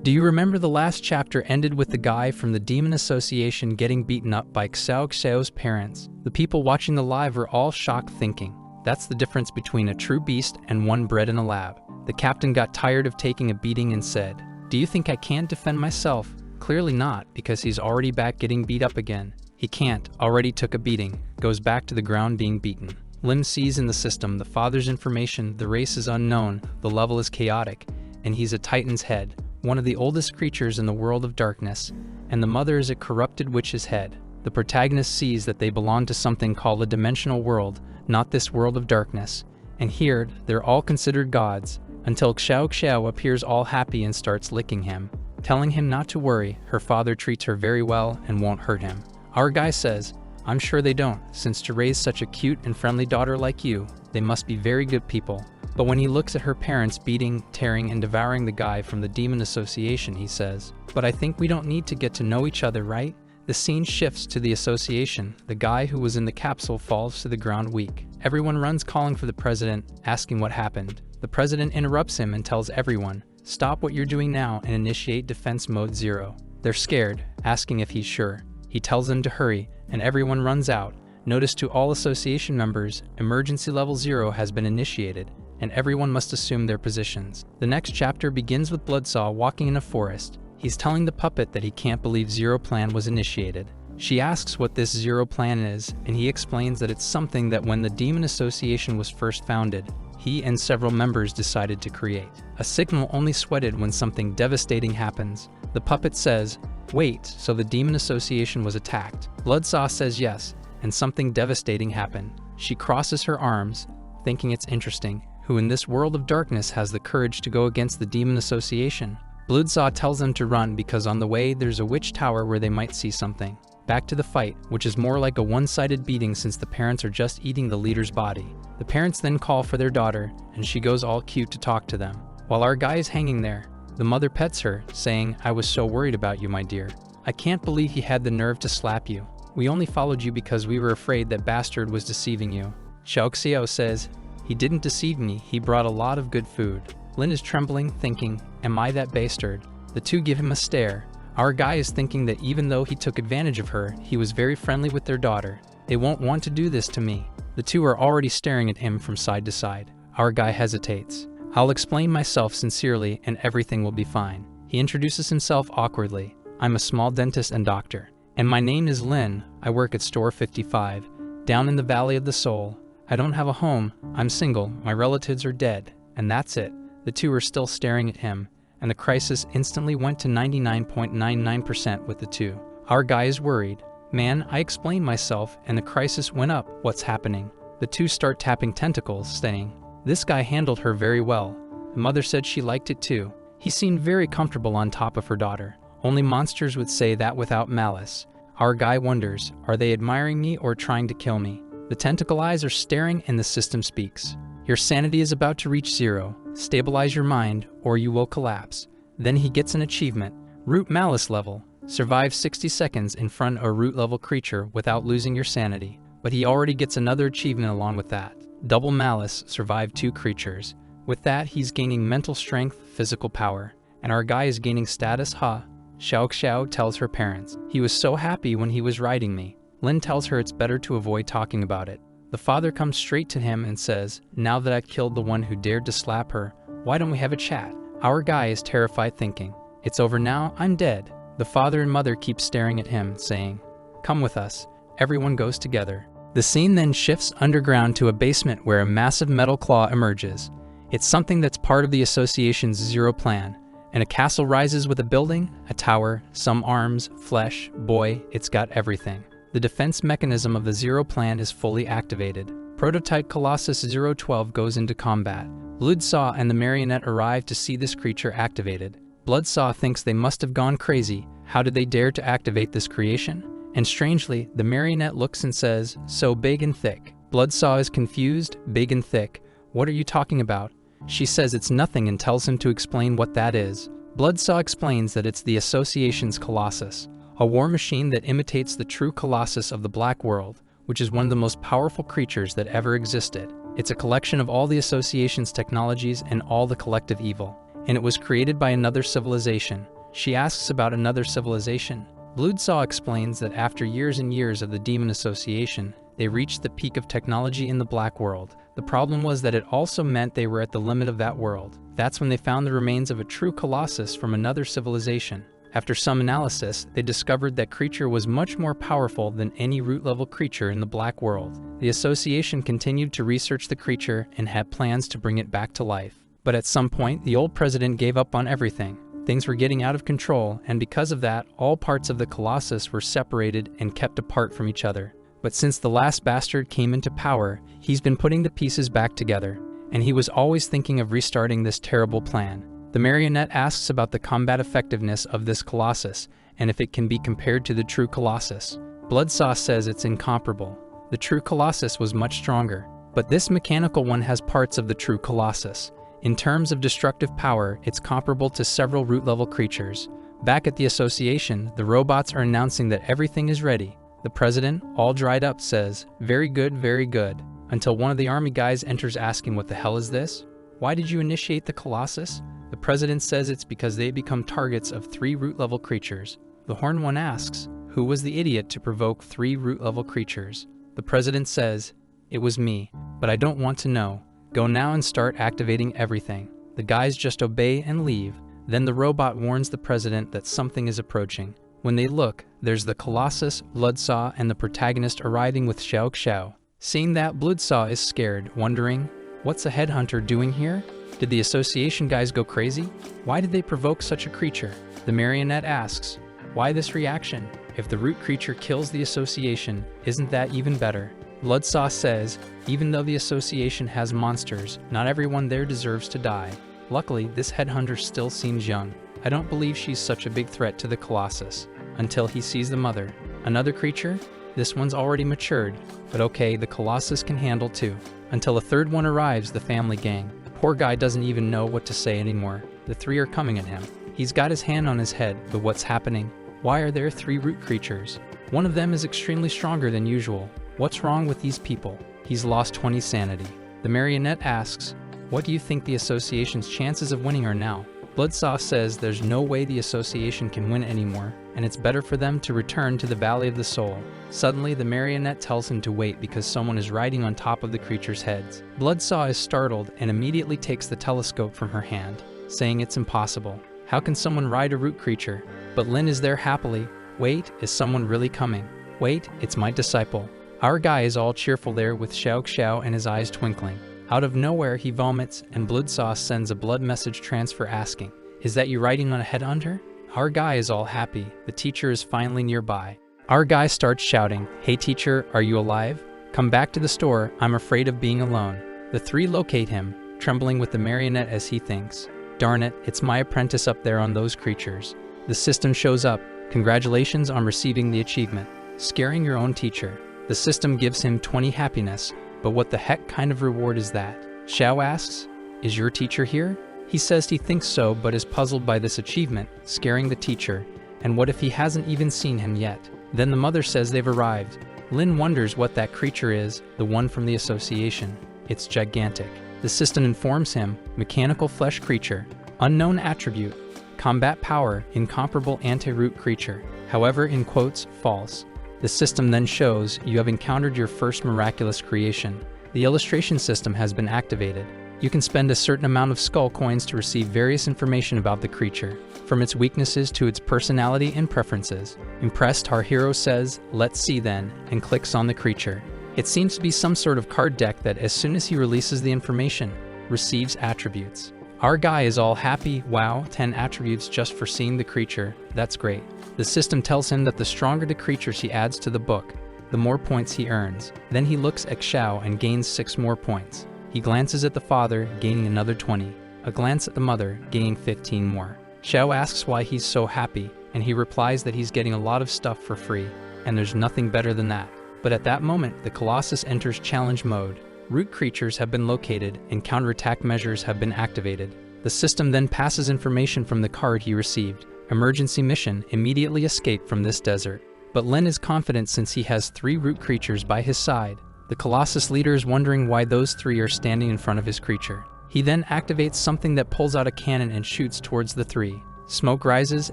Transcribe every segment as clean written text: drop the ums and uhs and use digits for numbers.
Do you remember the last chapter ended with the guy from the Demon Association getting beaten up by Xiao Xiao's parents? The people watching the live were all shocked, thinking, that's the difference between a true beast and one bred in a lab. The captain got tired of taking a beating and said, do you think I can't defend myself? Clearly not, because he's already back getting beat up again. He can't, already took a beating, goes back to the ground being beaten. Lim sees in the system the father's information, the race is unknown, the level is chaotic, and he's a Titan's head, one of the oldest creatures in the world of darkness, and the mother is a corrupted witch's head. The protagonist sees that they belong to something called a dimensional world, not this world of darkness, and here they're all considered gods, until Xiao Xiao appears all happy and starts licking him, telling him not to worry, her father treats her very well and won't hurt him. Our guy says, I'm sure they don't, since to raise such a cute and friendly daughter like you, they must be very good people. But when he looks at her parents beating, tearing, and devouring the guy from the Demon Association, he says, but I think we don't need to get to know each other, right? The scene shifts to the association. The guy who was in the capsule falls to the ground weak. Everyone runs calling for the president, asking what happened. The president interrupts him and tells everyone, stop what you're doing now and initiate defense mode 0. They're scared, asking if he's sure. He tells them to hurry, and everyone runs out. Notice to all association members, emergency level 0 has been initiated, and everyone must assume their positions. The next chapter begins with Bloodsaw walking in a forest. He's telling the puppet that he can't believe Zero Plan was initiated. She asks what this Zero Plan is, and he explains that it's something that when the Demon Association was first founded, he and several members decided to create. A signal only sweated when something devastating happens. The puppet says, wait, so the Demon Association was attacked? Bloodsaw says yes, and something devastating happened. She crosses her arms, thinking it's interesting, who in this world of darkness has the courage to go against the Demon Association. Bloodsaw tells them to run because on the way there's a witch tower where they might see something. Back to the fight, which is more like a one-sided beating since the parents are just eating the leader's body. The parents then call for their daughter, and she goes all cute to talk to them. While our guy is hanging there, the mother pets her, saying, I was so worried about you, my dear. I can't believe he had the nerve to slap you. We only followed you because we were afraid that bastard was deceiving you. Xiao Xiao says, he didn't deceive me, he brought a lot of good food. Lin is trembling, thinking, am I that bastard? The two give him a stare. Our guy is thinking that even though he took advantage of her, he was very friendly with their daughter. They won't want to do this to me. The two are already staring at him from side to side. Our guy hesitates. I'll explain myself sincerely and everything will be fine. He introduces himself awkwardly. I'm a small dentist and doctor. And my name is Lin. I work at store 55, down in the Valley of the Soul. I don't have a home. I'm single. My relatives are dead. And that's it. The two are still staring at him, and the crisis instantly went to 99.99% with the two. Our guy is worried. Man, I explained myself, and the crisis went up. What's happening? The two start tapping tentacles, saying, this guy handled her very well. The mother said she liked it too. He seemed very comfortable on top of her daughter. Only monsters would say that without malice. Our guy wonders, are they admiring me or trying to kill me? The tentacle eyes are staring and the system speaks. Your sanity is about to reach 0. Stabilize your mind, or you will collapse. Then he gets an achievement. Root Malice level. Survive 60 seconds in front of a root level creature without losing your sanity. But he already gets another achievement along with that. Double Malice. Survive 2 creatures. With that, he's gaining mental strength, physical power. And our guy is gaining status, huh? Xiao Xiao tells her parents. He was so happy when he was riding me. Lin tells her it's better to avoid talking about it. The father comes straight to him and says, now that I've killed the one who dared to slap her, why don't we have a chat? Our guy is terrified thinking, it's over now, I'm dead. The father and mother keep staring at him, saying, come with us. Everyone goes together. The scene then shifts underground to a basement where a massive metal claw emerges. It's something that's part of the association's Zero Plan. And a castle rises with a building, a tower, some arms, flesh, boy, it's got everything. The defense mechanism of the Zero Plan is fully activated. Prototype Colossus 012 goes into combat. Bloodsaw and the marionette arrive to see this creature activated. Bloodsaw thinks they must have gone crazy. How did they dare to activate this creation? And strangely, the marionette looks and says, so big and thick. Bloodsaw is confused, big and thick. What are you talking about? She says it's nothing and tells him to explain what that is. Bloodsaw explains that it's the association's Colossus. A war machine that imitates the true Colossus of the Black World, which is one of the most powerful creatures that ever existed. It's a collection of all the association's technologies and all the collective evil. and it was created by another civilization. She asks about another civilization. Bloodsaw explains that after years and years of the Demon Association, they reached the peak of technology in the Black World. The problem was that it also meant they were at the limit of that world. That's when they found the remains of a true colossus from another civilization. After some analysis, they discovered that creature was much more powerful than any root-level creature in the Black World. The Association continued to research the creature and had plans to bring it back to life. But at some point, the old president gave up on everything. Things were getting out of control, and because of that, all parts of the Colossus were separated and kept apart from each other. But since the last bastard came into power, he's been putting the pieces back together, and he was always thinking of restarting this terrible plan. The marionette asks about the combat effectiveness of this Colossus, and if it can be compared to the true Colossus. Bloodsaw says it's incomparable. The true Colossus was much stronger, but this mechanical one has parts of the true Colossus. In terms of destructive power, it's comparable to several root-level creatures. Back at the Association, the robots are announcing that everything is ready. The president, all dried up, says, very good, until one of the army guys enters asking, what the hell is this? Why did you initiate the Colossus? The president says it's because they become targets of 3 root-level creatures. The horned one asks, who was the idiot to provoke 3 root-level creatures? The president says, it was me, but I don't want to know. Go now and start activating everything. The guys just obey and leave. Then the robot warns the president that something is approaching. When they look, there's the Colossus, Bloodsaw, and the protagonist arriving with Xiao Xiao. Seeing that, Bloodsaw is scared, wondering, what's a headhunter doing here? Did the Association guys go crazy? Why did they provoke such a creature? The marionette asks, why this reaction? If the root creature kills the Association, isn't that even better? Bloodsaw says, even though the Association has monsters, not everyone there deserves to die. Luckily, this headhunter still seems young. I don't believe she's such a big threat to the Colossus. Until he sees the mother. Another creature? This one's already matured. But okay, the Colossus can handle 2. Until a third one arrives, the family gang. Poor guy doesn't even know what to say anymore. The 3 are coming at him. He's got his hand on his head, but what's happening? Why are there 3 root creatures? One of them is extremely stronger than usual. What's wrong with these people? He's lost 20 sanity. The marionette asks, what do you think the Association's chances of winning are now? Bloodsaw says there's no way the Association can win anymore, and it's better for them to return to the Valley of the Soul. Suddenly, the marionette tells him to wait because someone is riding on top of the creature's heads. Bloodsaw is startled and immediately takes the telescope from her hand, saying it's impossible. How can someone ride a root creature? But Lin is there happily. Wait, is someone really coming? Wait, it's my disciple. Our guy is all cheerful there with Xiao Xiao and his eyes twinkling. Out of nowhere, he vomits, and Bloodsaw sends a blood message transfer asking, is that you riding on a headhunter? Our guy is all happy. The teacher is finally nearby. Our guy starts shouting, hey teacher, are you alive? Come back to the store, I'm afraid of being alone. The 3 locate him, trembling with the marionette as he thinks, darn it, it's my apprentice up there on those creatures. The system shows up, congratulations on receiving the achievement. Scaring your own teacher. The system gives him 20 happiness, but what the heck kind of reward is that? Xiao asks, is your teacher here? He says he thinks so, but is puzzled by this achievement, scaring the teacher. And what if he hasn't even seen him yet? Then the mother says they've arrived. Lin wonders what that creature is, the one from the Association. It's gigantic. The system informs him, mechanical flesh creature, unknown attribute, combat power, incomparable anti-root creature. However, in quotes, false. The system then shows you have encountered your first miraculous creation. The illustration system has been activated. You can spend a certain amount of skull coins to receive various information about the creature, from its weaknesses to its personality and preferences. Impressed, our hero says, let's see then, and clicks on the creature. It seems to be some sort of card deck that as soon as he releases the information, receives attributes. Our guy is all happy, wow, 10 attributes just for seeing the creature, that's great. The system tells him that the stronger the creatures he adds to the book, the more points he earns. Then he looks at Xiao and gains 6 more points. He glances at the father, gaining another 20. A glance at the mother, gaining 15 more. Xiao asks why he's so happy, and he replies that he's getting a lot of stuff for free, and there's nothing better than that. But at that moment, the Colossus enters challenge mode. Root creatures have been located, and counterattack measures have been activated. The system then passes information from the card he received. Emergency mission, immediately escape from this desert. But Lin is confident since he has 3 root creatures by his side. The Colossus leader is wondering why those 3 are standing in front of his creature. He then activates something that pulls out a cannon and shoots towards the three. Smoke rises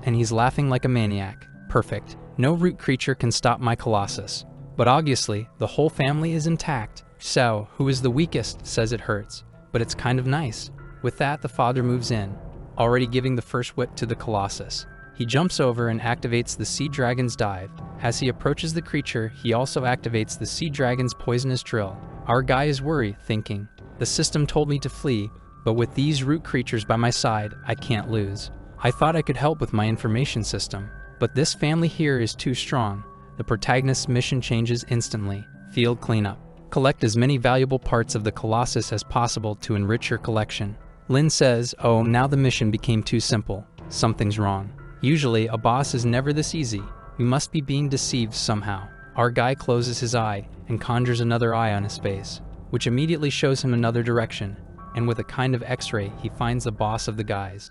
and he's laughing like a maniac. Perfect. No root creature can stop my Colossus. But obviously, the whole family is intact. Xiao, who is the weakest, says it hurts, but it's kind of nice. With that, the father moves in, already giving the first whip to the Colossus. He jumps over and activates the Sea Dragon's dive. As he approaches the creature, he also activates the Sea Dragon's poisonous drill. Our guy is worried, thinking, the system told me to flee, but with these root creatures by my side, I can't lose. I thought I could help with my information system, but this family here is too strong. The protagonist's mission changes instantly. Field cleanup. Collect as many valuable parts of the Colossus as possible to enrich your collection. Lin says, oh, now the mission became too simple. Something's wrong. Usually, a boss is never this easy. We must be being deceived somehow. Our guy closes his eye and conjures another eye on his face, which immediately shows him another direction, and with a kind of x-ray, he finds the boss of the guys.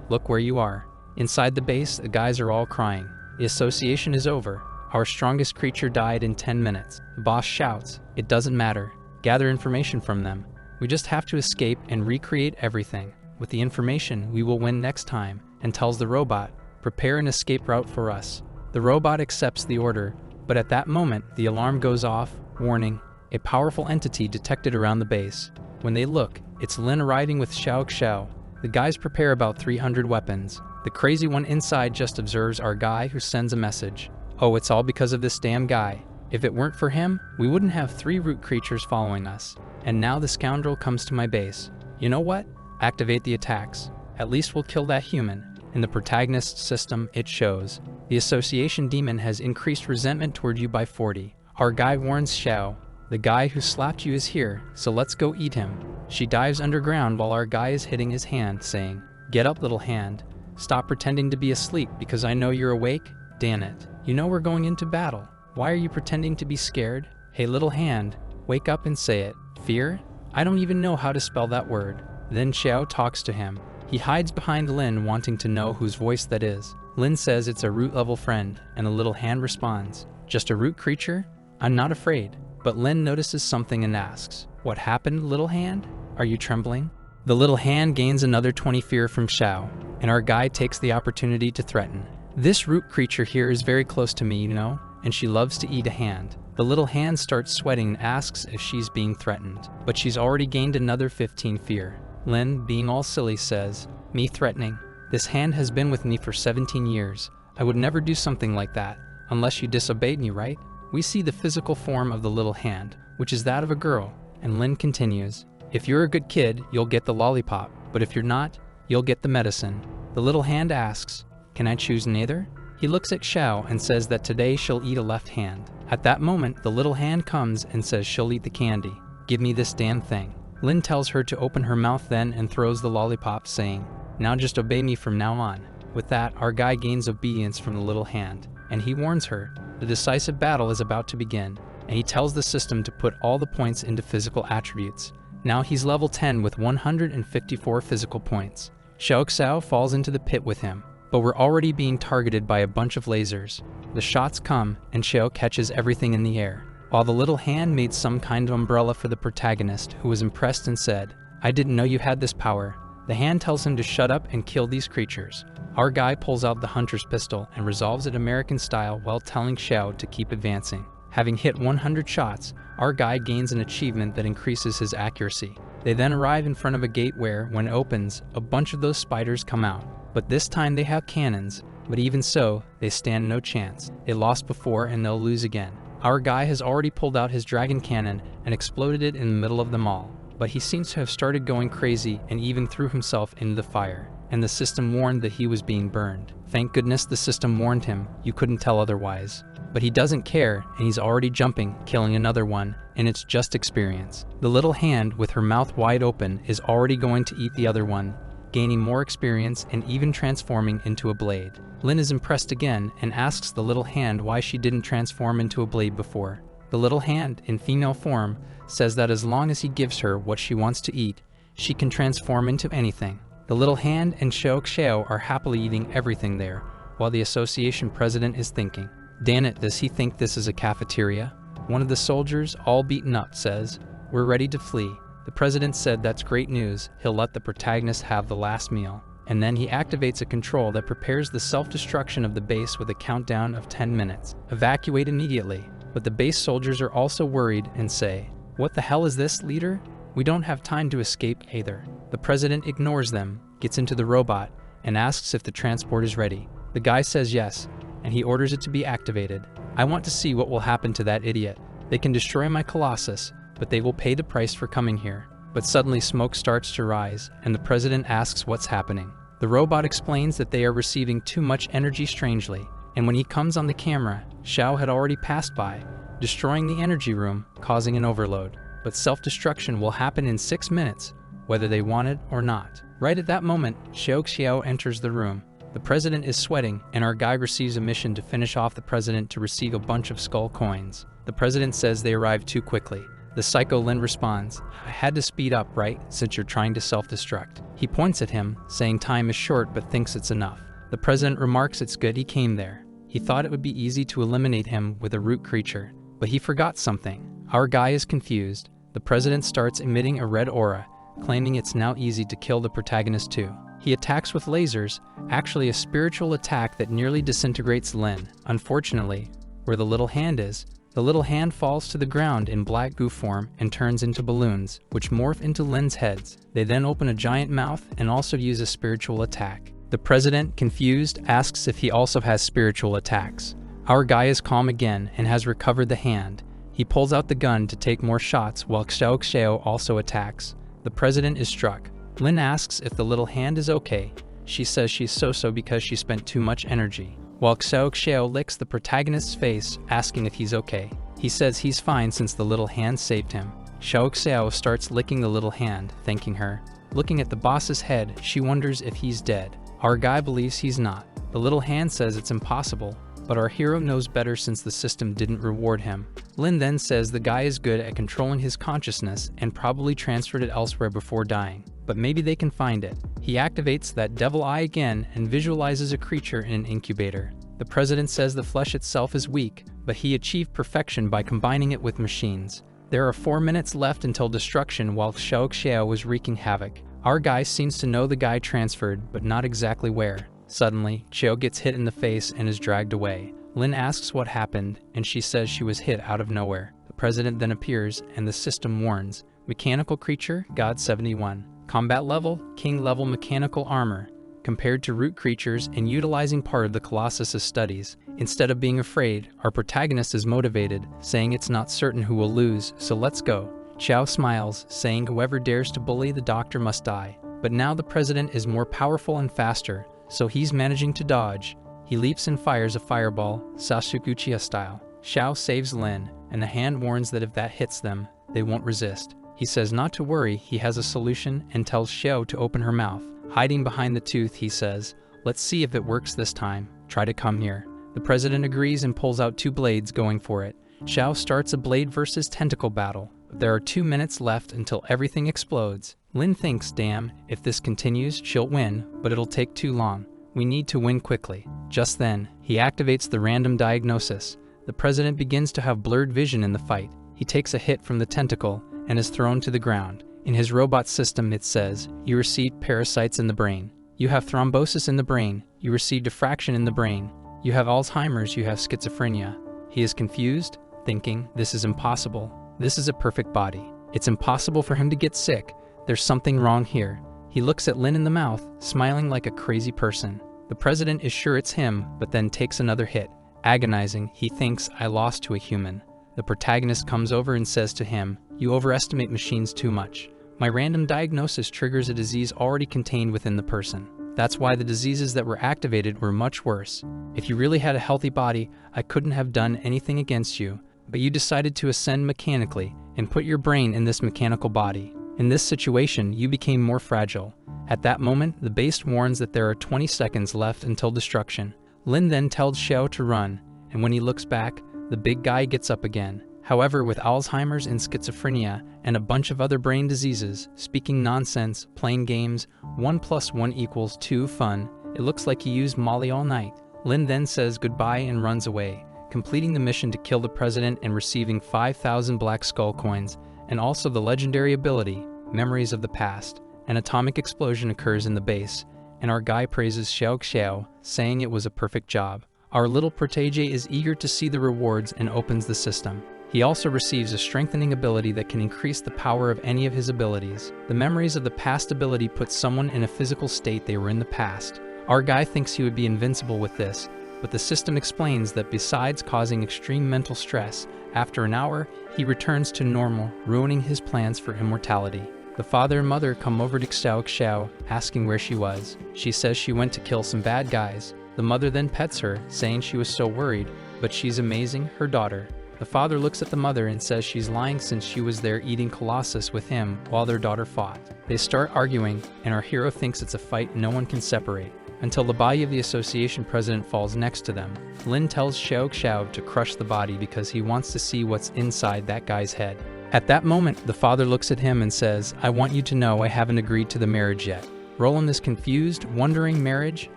Look where you are. Inside the base, the guys are all crying. The association is over. Our strongest creature died in 10 minutes. The boss shouts, it doesn't matter. Gather information from them. We just have to escape and recreate everything. With the information, we will win next time, and tells the robot, prepare an escape route for us. The robot accepts the order, but at that moment, the alarm goes off, warning, a powerful entity detected around the base. When they look, it's Lin arriving with Xiao. The guys prepare about 300 weapons. The crazy one inside just observes our guy who sends a message. Oh, it's all because of this damn guy. If it weren't for him, we wouldn't have 3 root creatures following us. And now the scoundrel comes to my base. You know what? Activate the attacks. At least we'll kill that human. In the protagonist's system, it shows. The association demon has increased resentment toward you by 40. Our guy warns Xiao. The guy who slapped you is here, so let's go eat him. She dives underground while our guy is hitting his hand, saying, get up, little hand. Stop pretending to be asleep because I know you're awake. Damn it. You know we're going into battle. Why are you pretending to be scared? Hey, little hand, wake up and say it. Fear? I don't even know how to spell that word. Then Xiao talks to him. He hides behind Lin, wanting to know whose voice that is. Lin says it's a root level friend, and the little hand responds, just a root creature? I'm not afraid. But Lin notices something and asks, what happened, little hand? Are you trembling? The little hand gains another 20 fear from Xiao, and our guy takes the opportunity to threaten. This root creature here is very close to me, you know, and she loves to eat a hand. The little hand starts sweating and asks if she's being threatened, but she's already gained another 15 fear. Lin, being all silly, says, me threatening? This hand has been with me for 17 years. I would never do something like that, unless you disobeyed me, right? We see the physical form of the little hand, which is that of a girl, and Lin continues, if you're a good kid, you'll get the lollipop, but if you're not, you'll get the medicine. The little hand asks, can I choose neither? He looks at Xiao and says that today she'll eat a left hand. At that moment, the little hand comes and says she'll eat the candy. Give me this damn thing. Lin tells her to open her mouth then and throws the lollipop, saying, now just obey me from now on. With that, our guy gains obedience from the little hand, and he warns her, the decisive battle is about to begin, and he tells the system to put all the points into physical attributes. Now he's level 10 with 154 physical points. Xiao falls into the pit with him, but we're already being targeted by a bunch of lasers. The shots come, and Xiao catches everything in the air, while the little hand made some kind of umbrella for the protagonist, who was impressed and said, I didn't know you had this power. The hand tells him to shut up and kill these creatures. Our guy pulls out the hunter's pistol and resolves it American style while telling Xiao to keep advancing. Having hit 100 shots, our guy gains an achievement that increases his accuracy. They then arrive in front of a gate where, when it opens, a bunch of those spiders come out. But this time they have cannons, but even so, they stand no chance. They lost before and they'll lose again. Our guy has already pulled out his dragon cannon and exploded it in the middle of them all, but he seems to have started going crazy and even threw himself into the fire, and the system warned that he was being burned. Thank goodness the system warned him, you couldn't tell otherwise. But he doesn't care, and he's already jumping, killing another one, and it's just experience. The little hand, with her mouth wide open, is already going to eat the other one, gaining more experience and even transforming into a blade. Lin is impressed again and asks the little hand why she didn't transform into a blade before. The little hand, in female form, says that as long as he gives her what she wants to eat, she can transform into anything. The little hand and Xiao are happily eating everything there, while the association president is thinking, damn it, does he think this is a cafeteria? One of the soldiers, all beaten up, says, we're ready to flee. The president said that's great news, he'll let the protagonist have the last meal. And then he activates a control that prepares the self-destruction of the base with a countdown of 10 minutes. Evacuate immediately. But the base soldiers are also worried and say, "What the hell is this, leader? We don't have time to escape either." The president ignores them, gets into the robot, and asks if the transport is ready. The guy says yes, and he orders it to be activated. "I want to see what will happen to that idiot. They can destroy my Colossus, but they will pay the price for coming here." But suddenly smoke starts to rise, and the president asks what's happening. The robot explains that they are receiving too much energy strangely, and when he comes on the camera, Xiao had already passed by, destroying the energy room, causing an overload. But self-destruction will happen in 6 minutes, whether they want it or not. Right at that moment, Xiao enters the room. The president is sweating, and our guy receives a mission to finish off the president to receive a bunch of skull coins. The president says they arrived too quickly. The psycho Lin responds, "I had to speed up, right, since you're trying to self-destruct." He points at him, saying time is short but thinks it's enough. The president remarks it's good he came there. He thought it would be easy to eliminate him with a root creature, but he forgot something. Our guy is confused. The president starts emitting a red aura, claiming it's now easy to kill the protagonist too. He attacks with lasers, actually a spiritual attack that nearly disintegrates Lin. Unfortunately, where the little hand is, the little hand falls to the ground in black goo form and turns into balloons, which morph into Lin's heads. They then open a giant mouth and also use a spiritual attack. The president, confused, asks if he also has spiritual attacks. Our guy is calm again and has recovered the hand. He pulls out the gun to take more shots while Xiao also attacks. The president is struck. Lin asks if the little hand is okay. She says she's so because she spent too much energy. While Xiao licks the protagonist's face, asking if he's okay. He says he's fine since the little hand saved him. Xiao starts licking the little hand, thanking her. Looking at the boss's head, she wonders if he's dead. Our guy believes he's not. The little hand says it's impossible, but our hero knows better since the system didn't reward him. Lin then says the guy is good at controlling his consciousness and probably transferred it elsewhere before dying, but maybe they can find it. He activates that devil eye again and visualizes a creature in an incubator. The president says the flesh itself is weak, but he achieved perfection by combining it with machines. There are 4 minutes left until destruction while Xiao was wreaking havoc. Our guy seems to know the guy transferred, but not exactly where. Suddenly, Xiao gets hit in the face and is dragged away. Lin asks what happened, and she says she was hit out of nowhere. The president then appears, and the system warns. Mechanical creature, God 71. Combat level, King level mechanical armor. Compared to root creatures and utilizing part of the Colossus's studies. Instead of being afraid, our protagonist is motivated, saying it's not certain who will lose, so let's go. Xiao smiles, saying whoever dares to bully the doctor must die. But now the president is more powerful and faster, so he's managing to dodge. He leaps and fires a fireball, Sasuke style. Xiao saves Lin, and the hand warns that if that hits them, they won't resist. He says not to worry, he has a solution, and tells Xiao to open her mouth. Hiding behind the tooth, he says, "Let's see if it works this time. Try to come here." The president agrees and pulls out 2 blades, going for it. Xiao starts a blade versus tentacle battle. There are 2 minutes left until everything explodes. Lin thinks, damn, if this continues, she'll win, but it'll take too long. We need to win quickly. Just then, he activates the random diagnosis. The president begins to have blurred vision in the fight. He takes a hit from the tentacle and is thrown to the ground. In his robot system, it says, you received parasites in the brain. You have thrombosis in the brain. You received a fraction in the brain. You have Alzheimer's. You have schizophrenia. He is confused, thinking, this is impossible. This is a perfect body. It's impossible for him to get sick. There's something wrong here. He looks at Lin in the mouth, smiling like a crazy person. The president is sure it's him, but then takes another hit. Agonizing, he thinks, I lost to a human. The protagonist comes over and says to him, you overestimate machines too much. My random diagnosis triggers a disease already contained within the person. That's why the diseases that were activated were much worse. If you really had a healthy body, I couldn't have done anything against you, but you decided to ascend mechanically and put your brain in this mechanical body. In this situation, you became more fragile. At that moment, the base warns that there are 20 seconds left until destruction. Lin then tells Xiao to run, and when he looks back, the big guy gets up again. However, with Alzheimer's and schizophrenia and a bunch of other brain diseases, speaking nonsense, playing games, 1 + 1 = 2 fun, it looks like he used Molly all night. Lin then says goodbye and runs away, completing the mission to kill the president and receiving 5,000 black skull coins, and also the legendary ability, memories of the past. An atomic explosion occurs in the base, and our guy praises Xiao, saying it was a perfect job. Our little protege is eager to see the rewards and opens the system. He also receives a strengthening ability that can increase the power of any of his abilities. The memories of the past ability puts someone in a physical state they were in the past. Our guy thinks he would be invincible with this, but the system explains that besides causing extreme mental stress, after an hour, he returns to normal, ruining his plans for immortality. The father and mother come over to Xiao, asking where she was. She says she went to kill some bad guys. The mother then pets her, saying she was so worried, but she's amazing, her daughter. The father looks at the mother and says she's lying since she was there eating Colossus with him while their daughter fought. They start arguing, and our hero thinks it's a fight no one can separate, until the body of the association president falls next to them. Lin tells Xiao to crush the body because he wants to see what's inside that guy's head. At that moment, the father looks at him and says, "I want you to know I haven't agreed to the marriage yet." Roland is confused, wondering marriage?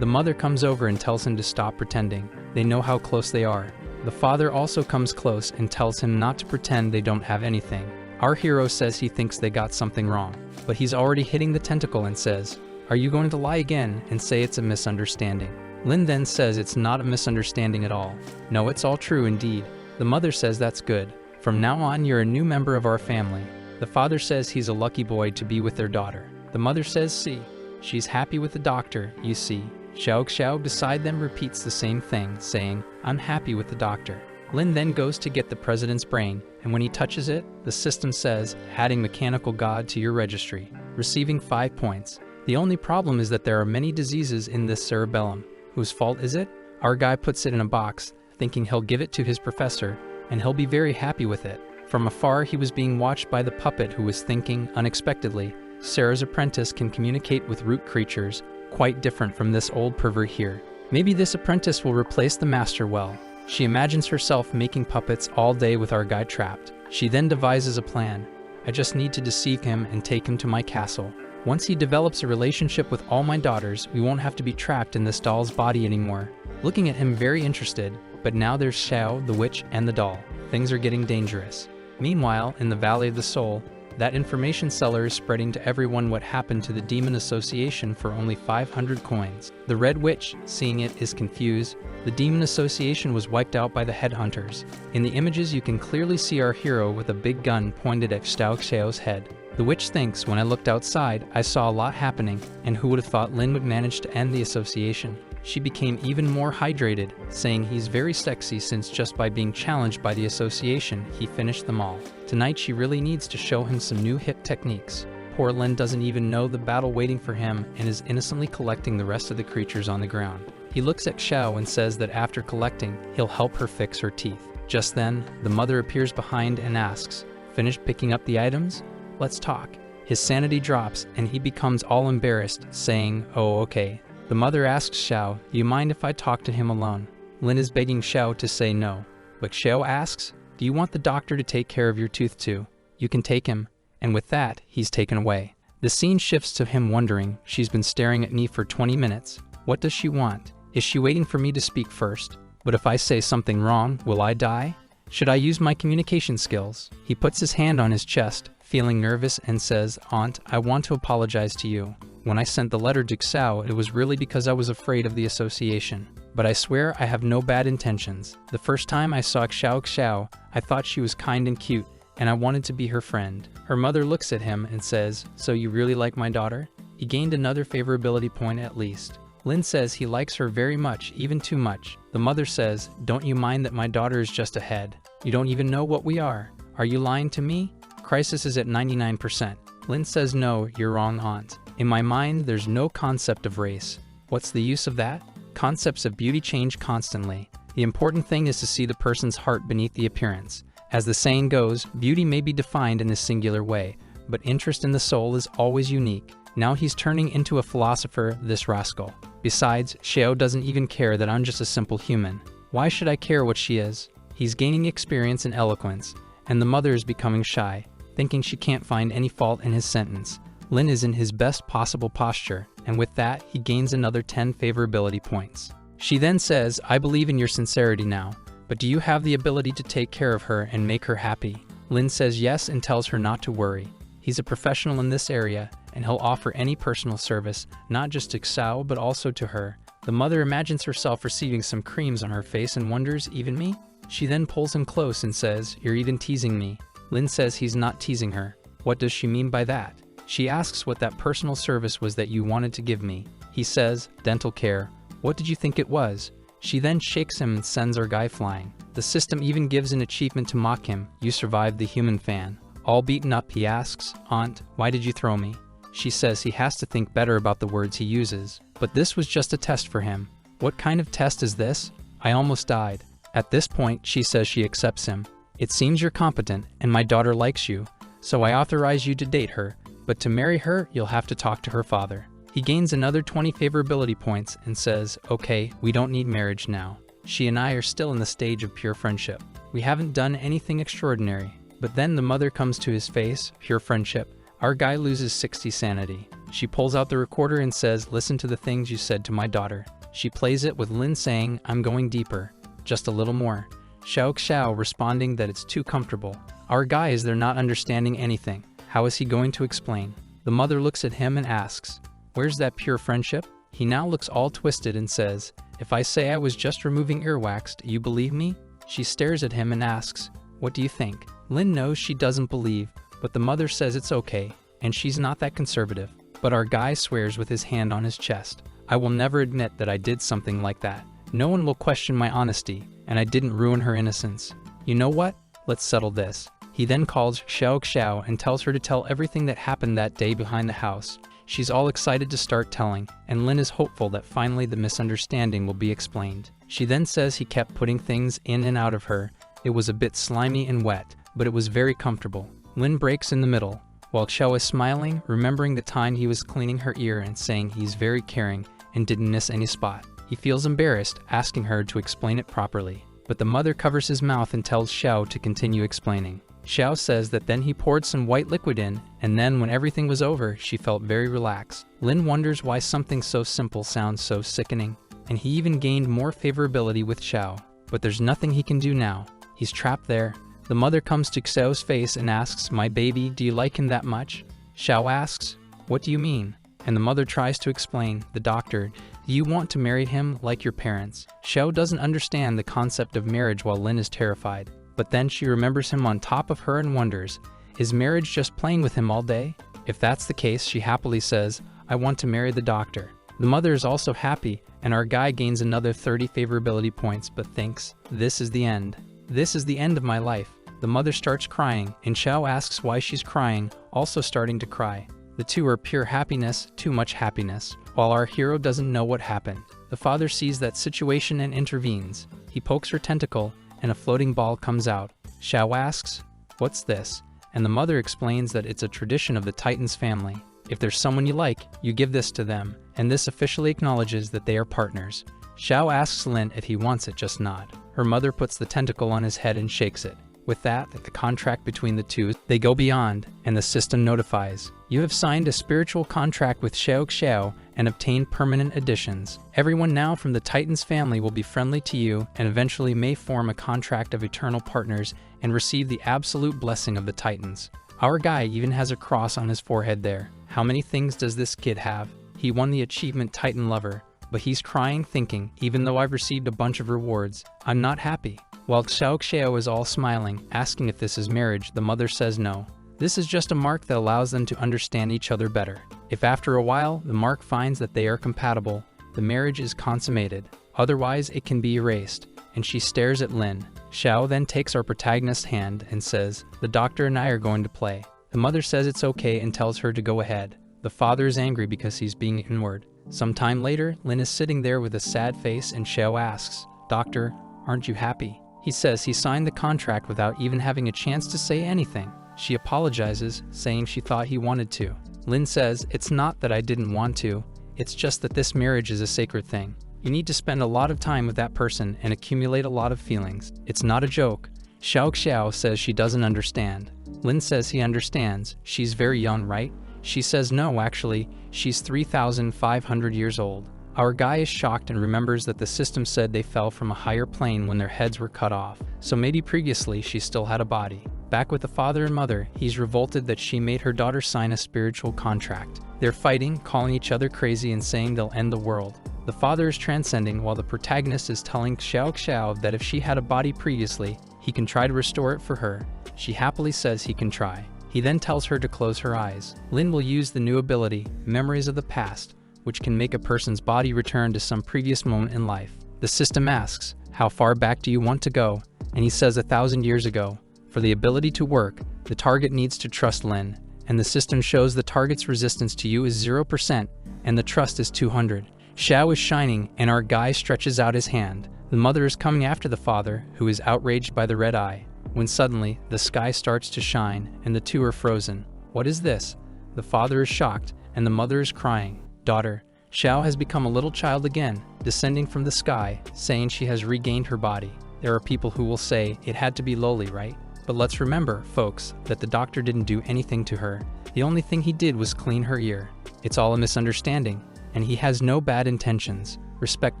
The mother comes over and tells him to stop pretending. They know how close they are. The father also comes close and tells him not to pretend they don't have anything. Our hero says he thinks they got something wrong, but he's already hitting the tentacle and says, "Are you going to lie again and say it's a misunderstanding?" Lin then says it's not a misunderstanding at all. No, it's all true indeed. The mother says that's good. From now on, you're a new member of our family. The father says he's a lucky boy to be with their daughter. The mother says see. She's happy with the doctor, you see. Xiao beside them repeats the same thing, saying, "I'm happy with the doctor." Lin then goes to get the president's brain, and when he touches it, the system says, "Adding mechanical god to your registry," receiving 5 points. The only problem is that there are many diseases in this cerebellum. Whose fault is it? Our guy puts it in a box, thinking he'll give it to his professor, and he'll be very happy with it. From afar, he was being watched by the puppet who was thinking, unexpectedly, Sarah's apprentice can communicate with root creatures, quite different from this old pervert here. Maybe this apprentice will replace the master well. She imagines herself making puppets all day with our guy trapped. She then devises a plan. I just need to deceive him and take him to my castle. Once he develops a relationship with all my daughters, we won't have to be trapped in this doll's body anymore. Looking at him very interested, but now there's Xiao, the witch, and the doll. Things are getting dangerous. Meanwhile, in the Valley of the Soul, that information seller is spreading to everyone what happened to the Demon Association for only 500 coins. The Red Witch, seeing it, is confused. The Demon Association was wiped out by the headhunters. In the images, you can clearly see our hero with a big gun pointed at Xiao's head. The witch thinks, when I looked outside, I saw a lot happening, and who would have thought Lin would manage to end the association? She became even more hydrated, saying he's very sexy since just by being challenged by the association, he finished them all. Tonight she really needs to show him some new hip techniques. Poor Lin doesn't even know the battle waiting for him and is innocently collecting the rest of the creatures on the ground. He looks at Xiao and says that after collecting, he'll help her fix her teeth. Just then, the mother appears behind and asks, "Finished picking up the items? Let's talk." His sanity drops and he becomes all embarrassed, saying, "Oh, okay." The mother asks Xiao, "Do you mind if I talk to him alone?" Lin is begging Xiao to say no, but Xiao asks, "Do you want the doctor to take care of your tooth too? You can take him." And with that, he's taken away. The scene shifts to him wondering, she's been staring at me for 20 minutes. What does she want? Is she waiting for me to speak first? But if I say something wrong, will I die? Should I use my communication skills? He puts his hand on his chest, feeling nervous, and says, "Aunt, I want to apologize to you. When I sent the letter to Xiao, it was really because I was afraid of the association. But I swear I have no bad intentions. The first time I saw Xiao, I thought she was kind and cute, and I wanted to be her friend." Her mother looks at him and says, "So you really like my daughter?" He gained another favorability point at least. Lin says he likes her very much, even too much. The mother says, "Don't you mind that my daughter is just ahead? You don't even know what we are. Are you lying to me? Crisis is at 99%. Lin says, "No, you're wrong, Aunt. In my mind, there's no concept of race. What's the use of that? Concepts of beauty change constantly. The important thing is to see the person's heart beneath the appearance. As the saying goes, beauty may be defined in a singular way, but interest in the soul is always unique." Now he's turning into a philosopher, this rascal. Besides, Xiao doesn't even care that I'm just a simple human. Why should I care what she is? He's gaining experience and eloquence, and the mother is becoming shy, thinking she can't find any fault in his sentence. Lin is in his best possible posture, and with that, he gains another 10 favorability points. She then says, "I believe in your sincerity now, but do you have the ability to take care of her and make her happy?" Lin says yes and tells her not to worry. He's a professional in this area, and he'll offer any personal service, not just to Xiao but also to her. The mother imagines herself receiving some creams on her face and wonders, even me? She then pulls him close and says, "You're even teasing me." Lin says he's not teasing her. What does she mean by that? She asks what that personal service was that you wanted to give me. He says, "Dental care." What did you think it was? She then shakes him and sends our guy flying. The system even gives an achievement to mock him. You survived the human fan. All beaten up, he asks, "Aunt, why did you throw me?" She says he has to think better about the words he uses. But this was just a test for him. What kind of test is this? I almost died. At this point, she says she accepts him. It seems you're competent, and my daughter likes you, so I authorize you to date her, but to marry her, you'll have to talk to her father. He gains another 20 favorability points and says, "Okay, we don't need marriage now. She and I are still in the stage of pure friendship. We haven't done anything extraordinary." But then the mother comes to his face, pure friendship. Our guy loses 60 sanity. She pulls out the recorder and says, "Listen to the things you said to my daughter." She plays it with Lin saying, "I'm going deeper. Just a little more." Xiao responding that it's too comfortable. Our guy is there not understanding anything. How is he going to explain? The mother looks at him and asks, "Where's that pure friendship?" He now looks all twisted and says, "If I say I was just removing earwax, do you believe me?" She stares at him and asks, "What do you think?" Lin knows she doesn't believe, but the mother says it's okay, and she's not that conservative. But our guy swears with his hand on his chest, "I will never admit that I did something like that. No one will question my honesty, and I didn't ruin her innocence. You know what? Let's settle this." He then calls Xiao and tells her to tell everything that happened that day behind the house. She's all excited to start telling, and Lin is hopeful that finally the misunderstanding will be explained. She then says he kept putting things in and out of her. It was a bit slimy and wet, but it was very comfortable. Lin breaks in the middle, while Xiao is smiling, remembering the time he was cleaning her ear and saying he's very caring and didn't miss any spot. He feels embarrassed, asking her to explain it properly. But the mother covers his mouth and tells Xiao to continue explaining. Xiao says that then he poured some white liquid in, and then when everything was over, she felt very relaxed. Lin wonders why something so simple sounds so sickening, and he even gained more favorability with Xiao. But there's nothing he can do now. He's trapped there. The mother comes to Xiao's face and asks, "My baby, do you like him that much?" Xiao asks, "What do you mean?" And the mother tries to explain, "The doctor, do you want to marry him like your parents?" Xiao doesn't understand the concept of marriage while Lin is terrified. But then she remembers him on top of her and wonders, is marriage just playing with him all day? If that's the case, she happily says, "I want to marry the doctor." The mother is also happy, and our guy gains another 30 favorability points but thinks, "This is the end. This is the end of my life." The mother starts crying, and Xiao asks why she's crying, also starting to cry. The two are pure happiness, too much happiness, while our hero doesn't know what happened. The father sees that situation and intervenes. He pokes her tentacle, and a floating ball comes out. Xiao asks, "What's this?" And the mother explains that it's a tradition of the Titan's family. If there's someone you like, you give this to them, and this officially acknowledges that they are partners. Xiao asks Lin if he wants it, just nod. Her mother puts the tentacle on his head and shakes it. With that, the contract between the two, they go beyond, and the system notifies. You have signed a spiritual contract with Xiao and obtained permanent additions. Everyone now from the Titan's family will be friendly to you and eventually may form a contract of eternal partners and receive the absolute blessing of the Titans. Our guy even has a cross on his forehead there. How many things does this kid have? He won the achievement Titan Lover, but he's crying thinking, even though I've received a bunch of rewards, I'm not happy. While Xiao is all smiling, asking if this is marriage, the mother says no. This is just a mark that allows them to understand each other better. If after a while, the mark finds that they are compatible, the marriage is consummated. Otherwise, it can be erased. And she stares at Lin. Xiao then takes our protagonist's hand and says, "The doctor and I are going to play." The mother says it's okay and tells her to go ahead. The father is angry because he's being ignored. Sometime later, Lin is sitting there with a sad face and Xiao asks, "Doctor, aren't you happy?" He says he signed the contract without even having a chance to say anything. She apologizes, saying she thought he wanted to. Lin says, "It's not that I didn't want to, it's just that this marriage is a sacred thing. You need to spend a lot of time with that person and accumulate a lot of feelings. It's not a joke." Xiao says she doesn't understand. Lin says he understands. She's very young, right? She says no, actually, she's 3,500 years old. Our guy is shocked and remembers that the system said they fell from a higher plane when their heads were cut off, so maybe previously she still had a body. Back with the father and mother, he's revolted that she made her daughter sign a spiritual contract. They're fighting, calling each other crazy and saying they'll end the world. The father is transcending while the protagonist is telling Xiao that if she had a body previously, he can try to restore it for her. She happily says he can try. He then tells her to close her eyes. Lin will use the new ability, Memories of the Past, which can make a person's body return to some previous moment in life. The system asks, how far back do you want to go? And he says 1,000 years ago. For the ability to work, the target needs to trust Lin, and the system shows the target's resistance to you is 0% and the trust is 200. Xiao is shining and our guy stretches out his hand. The mother is coming after the father, who is outraged by the red eye, when suddenly the sky starts to shine and the two are frozen. What is this? The father is shocked and the mother is crying. Daughter, Xiao has become a little child again, descending from the sky, saying she has regained her body. There are people who will say it had to be lowly, right? But let's remember, folks, that the doctor didn't do anything to her. The only thing he did was clean her ear. It's all a misunderstanding, and he has no bad intentions. Respect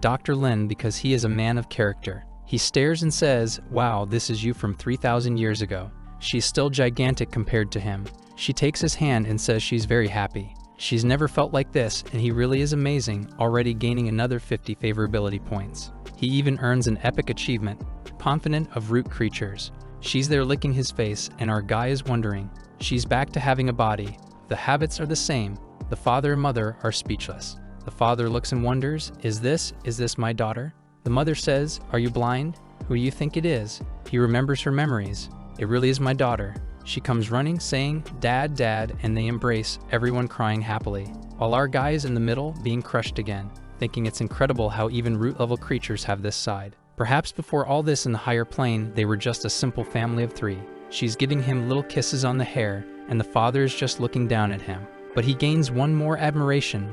Dr. Lin because he is a man of character. He stares and says, wow, this is you from 3,000 years ago. She's still gigantic compared to him. She takes his hand and says she's very happy. She's never felt like this, and he really is amazing, already gaining another 50 favorability points. He even earns an epic achievement, Confident of Root Creatures. She's there licking his face, and our guy is wondering. She's back to having a body. The habits are the same. The father and mother are speechless. The father looks and wonders, is this my daughter? The mother says, are you blind? Who do you think it is? He remembers her memories. It really is my daughter. She comes running, saying, Dad, Dad, and they embrace, everyone crying happily. While our guy is in the middle, being crushed again, thinking it's incredible how even root-level creatures have this side. Perhaps before all this in the higher plane, they were just a simple family of 3. She's giving him little kisses on the hair, and the father is just looking down at him. But he gains one more admiration.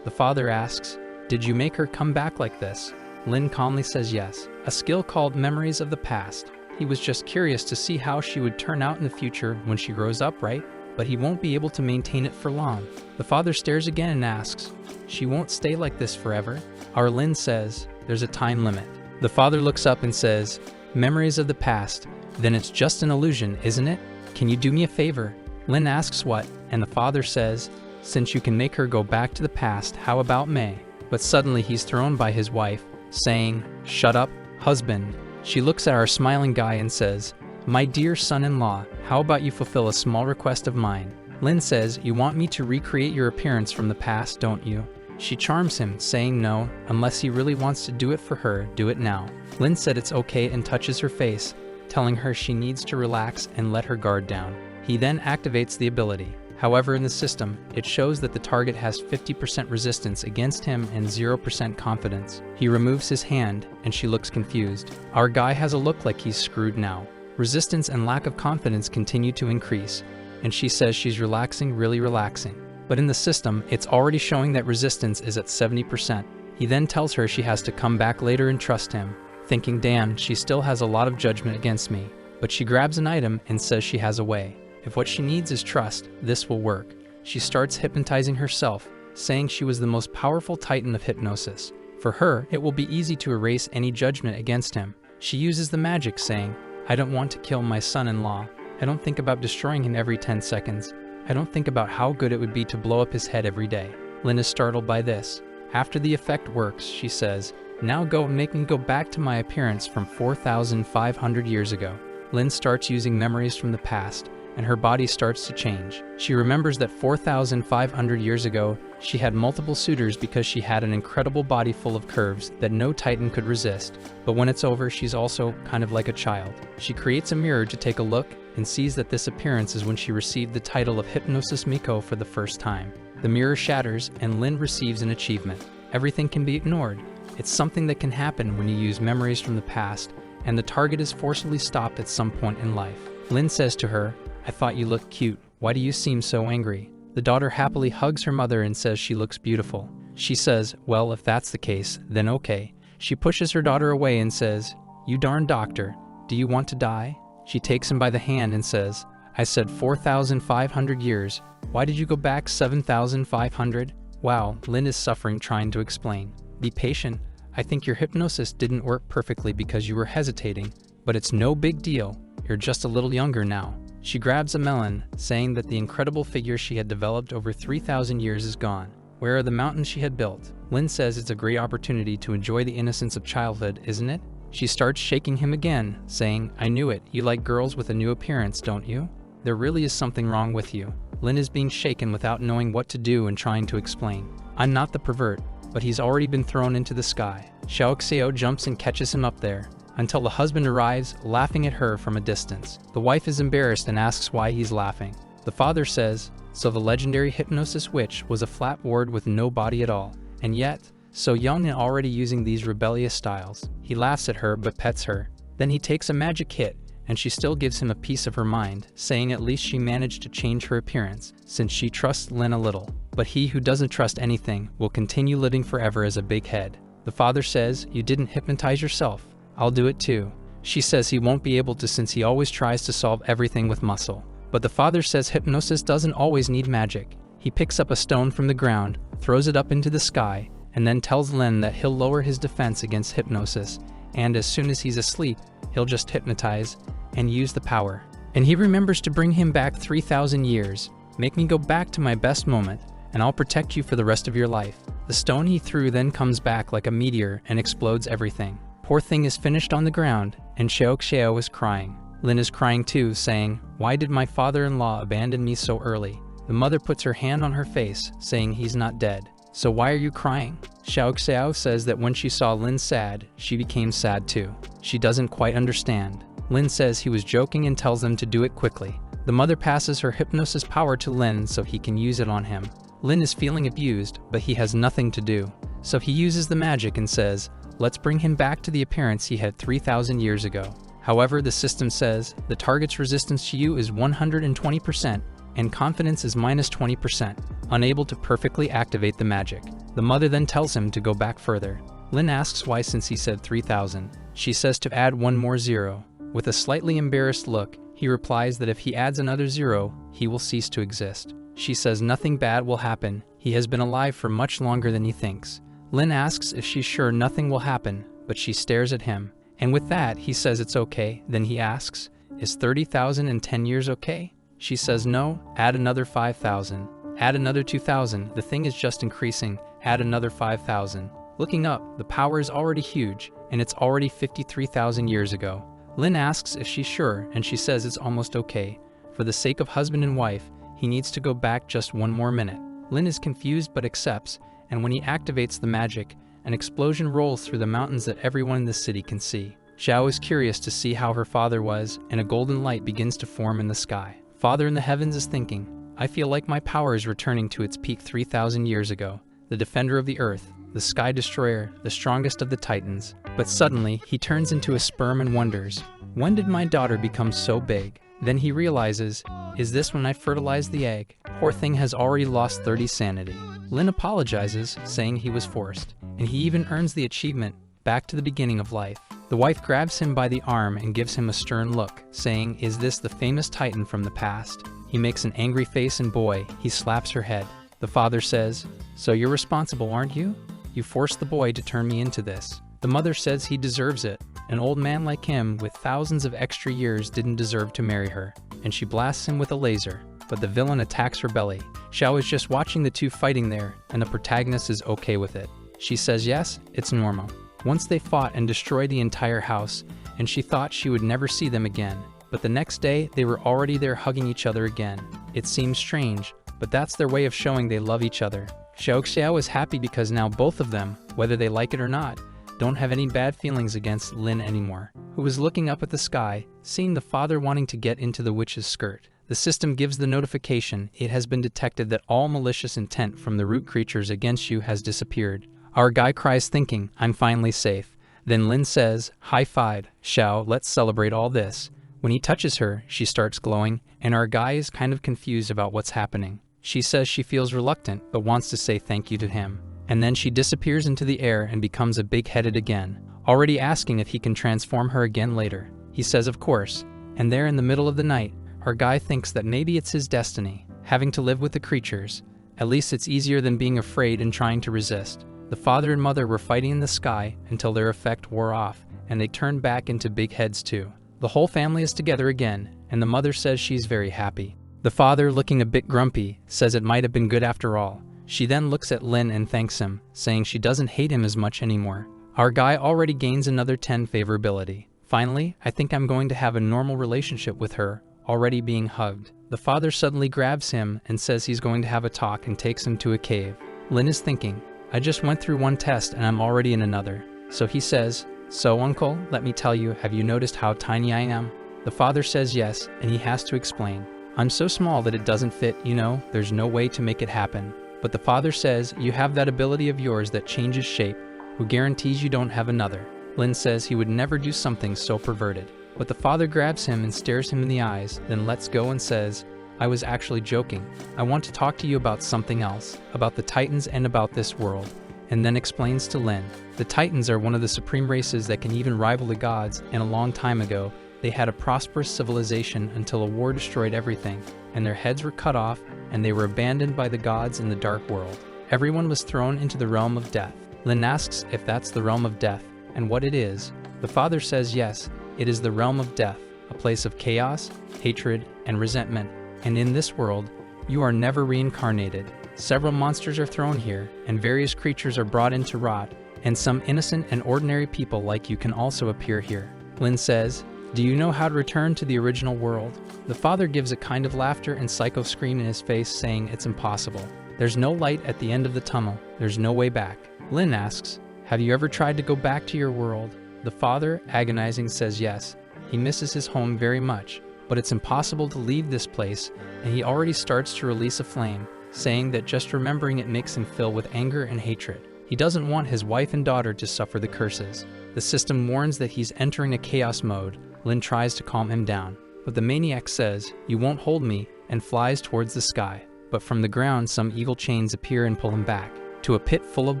The father asks, did you make her come back like this? Lin calmly says yes. A skill called Memories of the Past. He was just curious to see how she would turn out in the future when she grows up, right? But he won't be able to maintain it for long. The father stares again and asks, she won't stay like this forever? Our Lin says, there's a time limit. The father looks up and says, Memories of the Past. Then it's just an illusion, isn't it? Can you do me a favor? Lin asks what, and the father says, since you can make her go back to the past, how about May? But suddenly he's thrown by his wife, saying, shut up, husband. She looks at our smiling guy and says, my dear son-in-law, how about you fulfill a small request of mine? Lin says, you want me to recreate your appearance from the past, don't you? She charms him, saying no, unless he really wants to do it for her, do it now. Lin said it's okay and touches her face, telling her she needs to relax and let her guard down. He then activates the ability. However, in the system, it shows that the target has 50% resistance against him and 0% confidence. He removes his hand, and she looks confused. Our guy has a look like he's screwed now. Resistance and lack of confidence continue to increase, and she says she's relaxing, really relaxing. But in the system, it's already showing that resistance is at 70%. He then tells her she has to come back later and trust him, thinking, damn, she still has a lot of judgment against me. But she grabs an item and says she has a way. If what she needs is trust, this will work. She starts hypnotizing herself, saying she was the most powerful titan of hypnosis. For her, it will be easy to erase any judgment against him. She uses the magic, saying, I don't want to kill my son-in-law. I don't think about destroying him every 10 seconds. I don't think about how good it would be to blow up his head every day. Lin is startled by this. After the effect works, she says, now go and make me go back to my appearance from 4,500 years ago. Lin starts using memories from the past, and her body starts to change. She remembers that 4,500 years ago, she had multiple suitors because she had an incredible body full of curves that no titan could resist. But when it's over, she's also kind of like a child. She creates a mirror to take a look and sees that this appearance is when she received the title of Hypnosis Miko for the first time. The mirror shatters and Lin receives an achievement. Everything can be ignored. It's something that can happen when you use memories from the past, and the target is forcibly stopped at some point in life. Lin says to her, I thought you looked cute. Why do you seem so angry? The daughter happily hugs her mother and says she looks beautiful. She says, well, if that's the case, then okay. She pushes her daughter away and says, you darn doctor, do you want to die? She takes him by the hand and says, I said 4,500 years. Why did you go back 7,500? Wow, Lin is suffering trying to explain. Be patient. I think your hypnosis didn't work perfectly because you were hesitating, but it's no big deal. you're just a little younger now. She grabs a melon, saying that the incredible figure she had developed over 3,000 years is gone. Where are the mountains she had built? Lin says it's a great opportunity to enjoy the innocence of childhood, isn't it? She starts shaking him again, saying, I knew it, you like girls with a new appearance, don't you? There really is something wrong with you. Lin is being shaken without knowing what to do and trying to explain. I'm not the pervert, but he's already been thrown into the sky. Xiao jumps and catches him up there, until the husband arrives, laughing at her from a distance. The wife is embarrassed and asks why he's laughing. The father says, so the legendary hypnosis witch was a flat ward with no body at all, and yet, so young and already using these rebellious styles. He laughs at her but pets her. Then he takes a magic hit, and she still gives him a piece of her mind, saying at least she managed to change her appearance, since she trusts Lin a little. But he who doesn't trust anything will continue living forever as a big head. The father says, you didn't hypnotize yourself. I'll do it too. She says he won't be able to since he always tries to solve everything with muscle. But the father says hypnosis doesn't always need magic. He picks up a stone from the ground, throws it up into the sky, and then tells Lin that he'll lower his defense against hypnosis, and as soon as he's asleep, he'll just hypnotize and use the power. And he remembers to bring him back 3,000 years. Make me go back to my best moment, and I'll protect you for the rest of your life. The stone he threw then comes back like a meteor and explodes everything. Poor thing is finished on the ground, and Xiao is crying. Lin is crying too, saying, why did my father-in-law abandon me so early? The mother puts her hand on her face, saying he's not dead. So why are you crying? Xiao says that when she saw Lin sad, she became sad too. She doesn't quite understand. Lin says he was joking and tells them to do it quickly. The mother passes her hypnosis power to Lin so he can use it on him. Lin is feeling abused, but he has nothing to do. So he uses the magic and says, let's bring him back to the appearance he had 3,000 years ago. However, the system says the target's resistance to you is 120%, and confidence is minus 20%, unable to perfectly activate the magic. The mother then tells him to go back further. Lin asks why since he said 3,000. She says to add one more zero. With a slightly embarrassed look, he replies that if he adds another zero, he will cease to exist. She says nothing bad will happen, he has been alive for much longer than he thinks. Lin asks if she's sure nothing will happen, but she stares at him. And with that, he says it's okay. Then he asks, is 30,000 and 10 years okay? She says no, add another 5,000. Add another 2,000, the thing is just increasing, add another 5,000. Looking up, the power is already huge, and it's already 53,000 years ago. Lin asks if she's sure, and she says it's almost okay. For the sake of husband and wife, he needs to go back just one more minute. Lin is confused but accepts, and when he activates the magic, an explosion rolls through the mountains that everyone in the city can see. Xiao is curious to see how her father was, and a golden light begins to form in the sky. Father in the heavens is thinking, I feel like my power is returning to its peak 3,000 years ago. The defender of the earth, the sky destroyer, the strongest of the titans. But suddenly, he turns into a sperm and wonders, when did my daughter become so big? Then he realizes, is this when I fertilized the egg? Poor thing has already lost 30 sanity. Lin apologizes, saying he was forced, and he even earns the achievement, back to the beginning of life. The wife grabs him by the arm and gives him a stern look, saying, is this the famous titan from the past? He makes an angry face and boy, he slaps her head. The father says, so you're responsible, aren't you? You forced the boy to turn me into this. The mother says he deserves it. An old man like him with thousands of extra years didn't deserve to marry her, and she blasts him with a laser. But the villain attacks her belly. Xiao is just watching the two fighting there, and the protagonist is okay with it. She says yes, it's normal. Once they fought and destroyed the entire house, and she thought she would never see them again. But the next day, they were already there hugging each other again. It seems strange, but that's their way of showing they love each other. Xiao is happy because now both of them, whether they like it or not, don't have any bad feelings against Lin anymore, who was looking up at the sky, seeing the father wanting to get into the witch's skirt. The system gives the notification it has been detected that all malicious intent from the root creatures against you has disappeared. Our guy cries thinking, I'm finally safe. Then Lin says, high five, Xiao, let's celebrate all this. When he touches her, she starts glowing, and our guy is kind of confused about what's happening. She says she feels reluctant, but wants to say thank you to him. And then she disappears into the air and becomes a big-headed again, already asking if he can transform her again later. He says of course, and there in the middle of the night, our guy thinks that maybe it's his destiny, having to live with the creatures. At least it's easier than being afraid and trying to resist. The father and mother were fighting in the sky until their effect wore off, and they turned back into big heads too. The whole family is together again, and the mother says she's very happy. The father, looking a bit grumpy, says it might have been good after all. She then looks at Lin and thanks him, saying she doesn't hate him as much anymore. Our guy already gains another 10 favorability. Finally, I think I'm going to have a normal relationship with her, already being hugged. The father suddenly grabs him and says he's going to have a talk and takes him to a cave. Lin is thinking, I just went through one test and I'm already in another. So he says, so uncle, let me tell you, have you noticed how tiny I am? The father says yes, and he has to explain. I'm so small that it doesn't fit, you know, there's no way to make it happen. But the father says, you have that ability of yours that changes shape. Who guarantees you don't have another? Lin says he would never do something so perverted. But the father grabs him and stares him in the eyes, then lets go and says, I was actually joking. I want to talk to you about something else, about the Titans and about this world. And then explains to Lin, the Titans are one of the supreme races that can even rival the gods, and a long time ago, they had a prosperous civilization until a war destroyed everything, and their heads were cut off, and they were abandoned by the gods in the dark world. Everyone was thrown into the realm of death. Lin asks if that's the realm of death, and what it is. The father says yes, it is the realm of death, a place of chaos, hatred, and resentment, and in this world, you are never reincarnated. Several monsters are thrown here, and various creatures are brought in to rot, and some innocent and ordinary people like you can also appear here. Lin says, do you know how to return to the original world? The father gives a kind of laughter and psycho scream in his face saying it's impossible. There's no light at the end of the tunnel, there's no way back. Lin asks, have you ever tried to go back to your world? The father, agonizing, says yes. He misses his home very much, but it's impossible to leave this place, and he already starts to release a flame, saying that just remembering it makes him fill with anger and hatred. He doesn't want his wife and daughter to suffer the curses. The system warns that he's entering a chaos mode. Lin tries to calm him down, but the maniac says, you won't hold me, and flies towards the sky. But from the ground some evil chains appear and pull him back, to a pit full of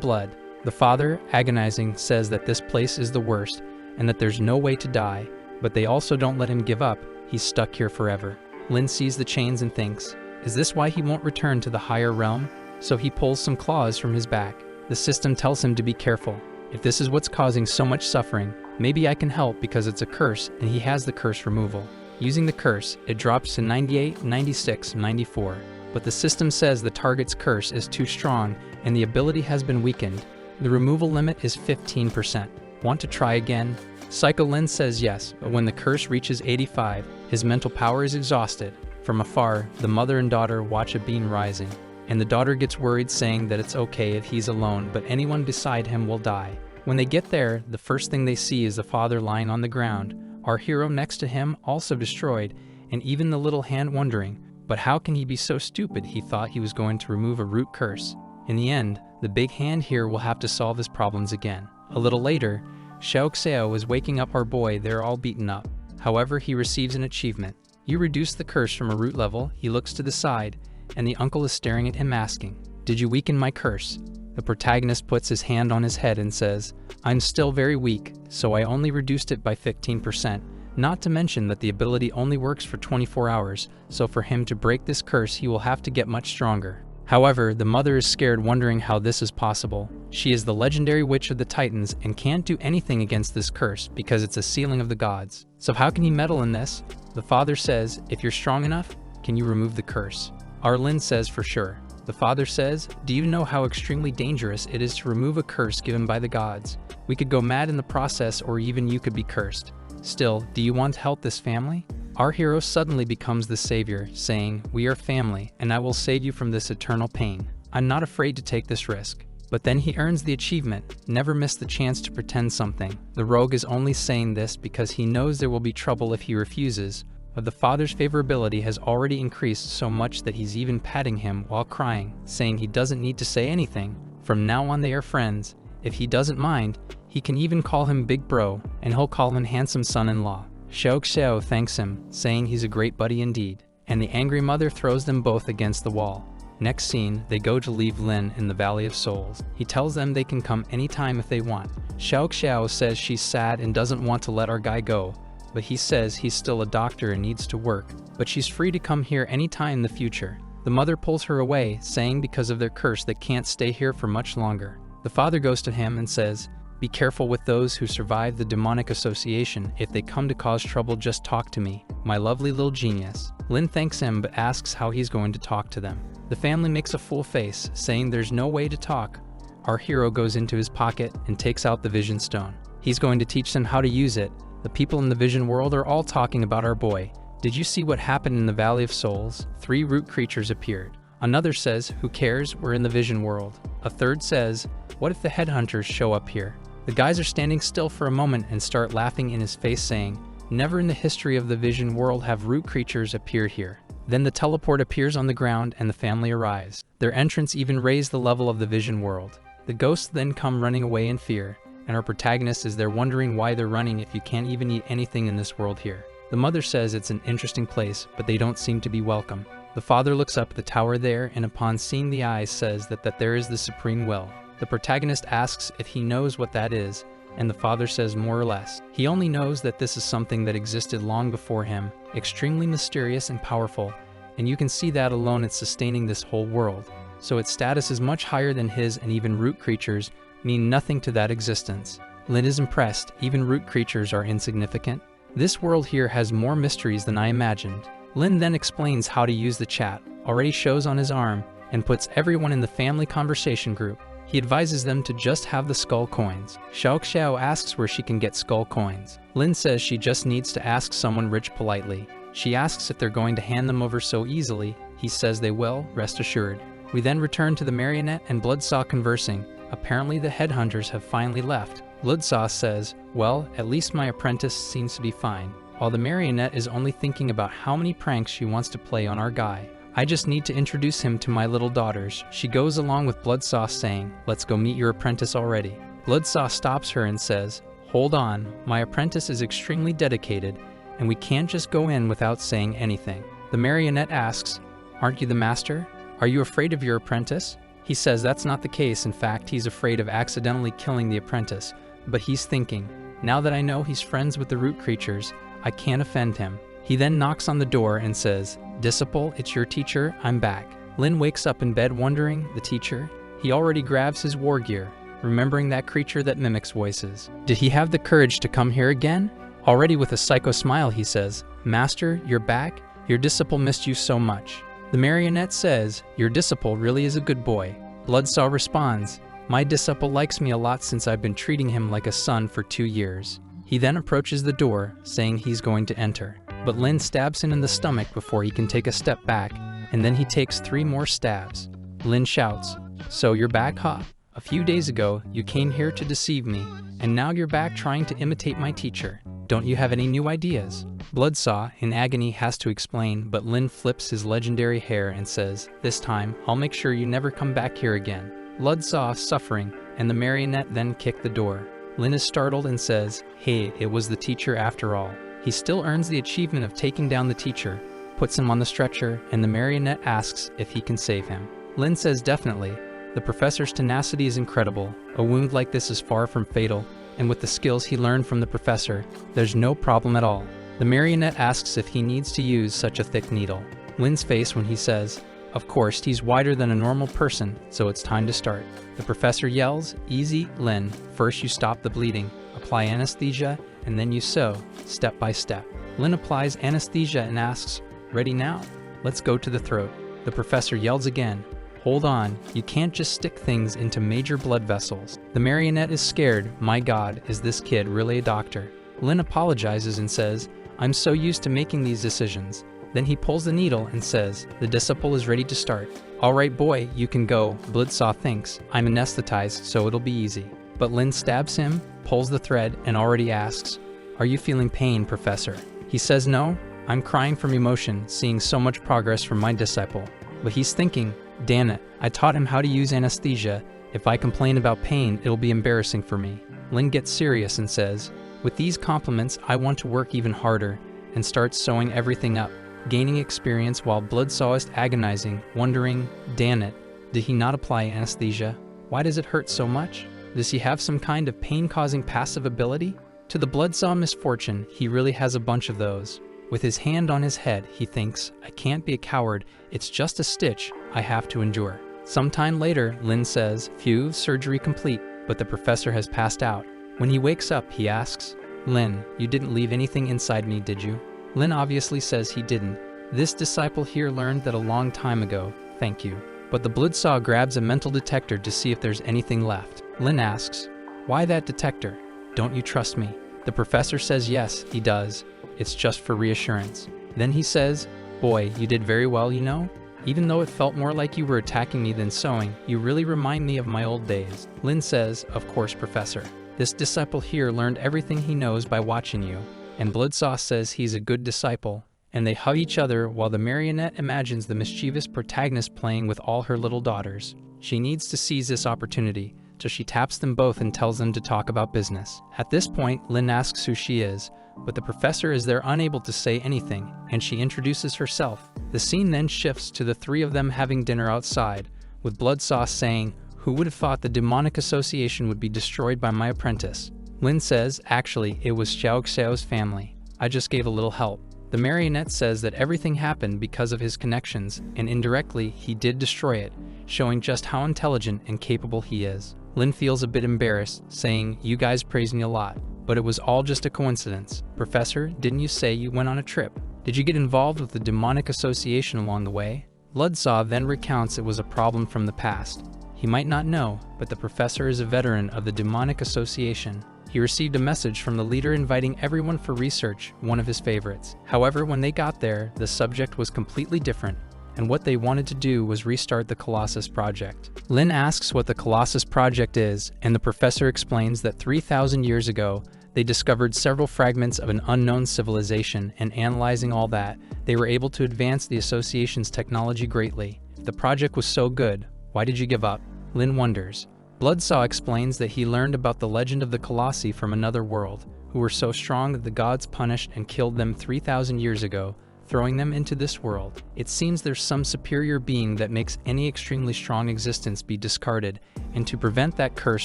blood. The father, agonizing, says that this place is the worst, and that there's no way to die, but they also don't let him give up. He's stuck here forever. Lin sees the chains and thinks, is this why he won't return to the higher realm? So he pulls some claws from his back. The system tells him to be careful. If this is what's causing so much suffering, maybe I can help because it's a curse and he has the curse removal. Using the curse, it drops to 98, 96, 94. But the system says the target's curse is too strong and the ability has been weakened. The removal limit is 15%. Want to try again? Psycho Lin says yes, but when the curse reaches 85, his mental power is exhausted. From afar, the mother and daughter watch a beam rising, and the daughter gets worried saying that it's okay if he's alone, but anyone beside him will die. When they get there, the first thing they see is the father lying on the ground, our hero next to him also destroyed, and even the little hand wondering, but how can he be so stupid? He thought he was going to remove a root curse. In the end, the big hand here will have to solve his problems again. A little later, Xiaoxiao is waking up our boy. They're all beaten up. However, he receives an achievement. You reduce the curse from a root level. He looks to the side, and the uncle is staring at him asking, did you weaken my curse? The protagonist puts his hand on his head and says, I'm still very weak, so I only reduced it by 15%. Not to mention that the ability only works for 24 hours, so for him to break this curse he will have to get much stronger. However, the mother is scared, wondering how this is possible. She is the legendary witch of the Titans and can't do anything against this curse because it's a sealing of the gods. So how can he meddle in this? The father says, if you're strong enough, can you remove the curse? Arlin says for sure. The father says, do you know how extremely dangerous it is to remove a curse given by the gods? We could go mad in the process, or even you could be cursed. Still, do you want to help this family? Our hero suddenly becomes the savior, saying, we are family, and I will save you from this eternal pain. I'm not afraid to take this risk. But then he earns the achievement, never miss the chance to pretend something. The rogue is only saying this because he knows there will be trouble if he refuses, but the father's favorability has already increased so much that he's even patting him while crying, saying he doesn't need to say anything. From now on they are friends. If he doesn't mind, he can even call him Big Bro, and he'll call him handsome son-in-law. Xiao thanks him, saying he's a great buddy indeed, and the angry mother throws them both against the wall. Next scene, they go to leave Lin in the Valley of Souls. He tells them they can come anytime if they want. Xiao says she's sad and doesn't want to let our guy go, but he says he's still a doctor and needs to work, but she's free to come here anytime in the future. The mother pulls her away, saying because of their curse they can't stay here for much longer. The father goes to him and says, Be careful with those who survive the demonic association. If they come to cause trouble, just talk to me, my lovely little genius. Lin thanks him but asks how he's going to talk to them. The family makes a full face, saying there's no way to talk. Our hero goes into his pocket and takes out the vision stone. He's going to teach them how to use it. The people in the vision world are all talking about our boy. Did you see what happened in the Valley of Souls? 3 root creatures appeared. Another says, who cares, we're in the vision world. A third says, what if the headhunters show up here? The guys are standing still for a moment and start laughing in his face, saying, never in the history of the vision world have root creatures appeared here. Then the teleport appears on the ground and the family arrives. Their entrance even raised the level of the vision world. The ghosts then come running away in fear, and our protagonist is there wondering why they're running if you can't even eat anything in this world here. The mother says it's an interesting place, but they don't seem to be welcome. The father looks up at the tower there and upon seeing the eyes says that there is the supreme will. The protagonist asks if he knows what that is, and the father says more or less. He only knows that this is something that existed long before him, extremely mysterious and powerful, and you can see that alone it's sustaining this whole world. So its status is much higher than his, and even root creatures mean nothing to that existence. Lin is impressed, even root creatures are insignificant. This world here has more mysteries than I imagined. Lin then explains how to use the chat, already shows on his arm, and puts everyone in the family conversation group. He advises them to just have the skull coins. Xiao asks where she can get skull coins. Lin says she just needs to ask someone rich politely. She asks if they're going to hand them over so easily. He says they will, rest assured. We then return to the marionette and Bloodsaw conversing. Apparently the headhunters have finally left. Bloodsaw says, well, at least my apprentice seems to be fine, while the marionette is only thinking about how many pranks she wants to play on our guy. I just need to introduce him to my little daughters. She goes along with Bloodsaw saying, let's go meet your apprentice already. Bloodsaw stops her and says, hold on, my apprentice is extremely dedicated, and we can't just go in without saying anything. The marionette asks, aren't you the master? Are you afraid of your apprentice? He says that's not the case. In fact, he's afraid of accidentally killing the apprentice, but he's thinking, now that I know he's friends with the root creatures, I can't offend him. He then knocks on the door and says, Disciple, it's your teacher, I'm back. Lin wakes up in bed wondering, the teacher? He already grabs his war gear, remembering that creature that mimics voices. Did he have the courage to come here again? Already with a psycho smile he says, Master, you're back? Your disciple missed you so much. The marionette says, your disciple really is a good boy. Bloodsaw responds, my disciple likes me a lot since I've been treating him like a son for 2 years. He then approaches the door, saying he's going to enter. But Lin stabs him in the stomach before he can take a step back, and then he takes 3 more stabs. Lin shouts, so you're back, huh? A few days ago, you came here to deceive me, and now you're back trying to imitate my teacher. Don't you have any new ideas? Bloodsaw, in agony, has to explain, but Lin flips his legendary hair and says, this time, I'll make sure you never come back here again. Bloodsaw, suffering, and the marionette then kick the door. Lin is startled and says, hey, it was the teacher after all. He still earns the achievement of taking down the teacher, puts him on the stretcher, and the marionette asks if he can save him. Lin says definitely. The professor's tenacity is incredible. A wound like this is far from fatal, and with the skills he learned from the professor, there's no problem at all. The marionette asks if he needs to use such a thick needle. Lin's face when he says, of course, he's wider than a normal person, so it's time to start. The professor yells, easy, Lin, first you stop the bleeding, apply anesthesia, and then you sew, step by step. Lin applies anesthesia and asks, ready now? Let's go to the throat. The professor yells again, hold on, you can't just stick things into major blood vessels. The marionette is scared, my god, is this kid really a doctor? Lin apologizes and says, I'm so used to making these decisions. Then he pulls the needle and says, the disciple is ready to start. Alright boy, you can go. Bloodsaw thinks, I'm anesthetized so it'll be easy. But Lin stabs him, pulls the thread, and already asks, are you feeling pain, Professor? He says no, I'm crying from emotion, seeing so much progress from my disciple. But he's thinking, damn it, I taught him how to use anesthesia. If I complain about pain, it'll be embarrassing for me. Lin gets serious and says, with these compliments, I want to work even harder, and starts sewing everything up, gaining experience while Bloodsaw is agonizing, wondering, damn it, did he not apply anesthesia? Why does it hurt so much? Does he have some kind of pain-causing passive ability? To the Bloodsaw misfortune, he really has a bunch of those. With his hand on his head, he thinks, I can't be a coward, it's just a stitch I have to endure. Sometime later, Lin says, phew, surgery complete. but the professor has passed out. When he wakes up, he asks, "Lin, you didn't leave anything inside me, did you?" Lin obviously says he didn't. This disciple here learned that a long time ago, thank you. But the bloodsaw grabs a mental detector to see if there's anything left. Lin asks, "Why that detector? Don't you trust me?" The professor says yes, he does. It's just for reassurance. Then he says, "Boy, you did very well, you know? Even though it felt more like you were attacking me than sewing, you really remind me of my old days." Lin says, "Of course, Professor. This disciple here learned everything he knows by watching you." And Bloodsaw says he's a good disciple. And they hug each other while the marionette imagines the mischievous protagonist playing with all her little daughters. She needs to seize this opportunity, so she taps them both and tells them to talk about business. At this point, Lin asks who she is, but the professor is there unable to say anything, and she introduces herself. The scene then shifts to the three of them having dinner outside, with Bloodsaw saying, "Who would have thought the demonic association would be destroyed by my apprentice?" Lin says, "Actually, it was Xiao Xiao's family. I just gave a little help." The marionette says that everything happened because of his connections, and indirectly, he did destroy it, showing just how intelligent and capable he is. Lin feels a bit embarrassed, saying, "You guys praised me a lot, but it was all just a coincidence. Professor, didn't you say you went on a trip? Did you get involved with the demonic association along the way?" Bloodsaw then recounts it was a problem from the past. He might not know, but the professor is a veteran of the demonic association. He received a message from the leader inviting everyone for research, one of his favorites. However, when they got there, the subject was completely different, and what they wanted to do was restart the Colossus Project. Lin asks what the Colossus Project is, and the professor explains that 3,000 years ago, they discovered several fragments of an unknown civilization, and analyzing all that, they were able to advance the association's technology greatly. If the project was so good, why did you give up? Lin wonders. Bloodsaw explains that he learned about the legend of the Colossi from another world, who were so strong that the gods punished and killed them 3,000 years ago, throwing them into this world. It seems there's some superior being that makes any extremely strong existence be discarded, and to prevent that curse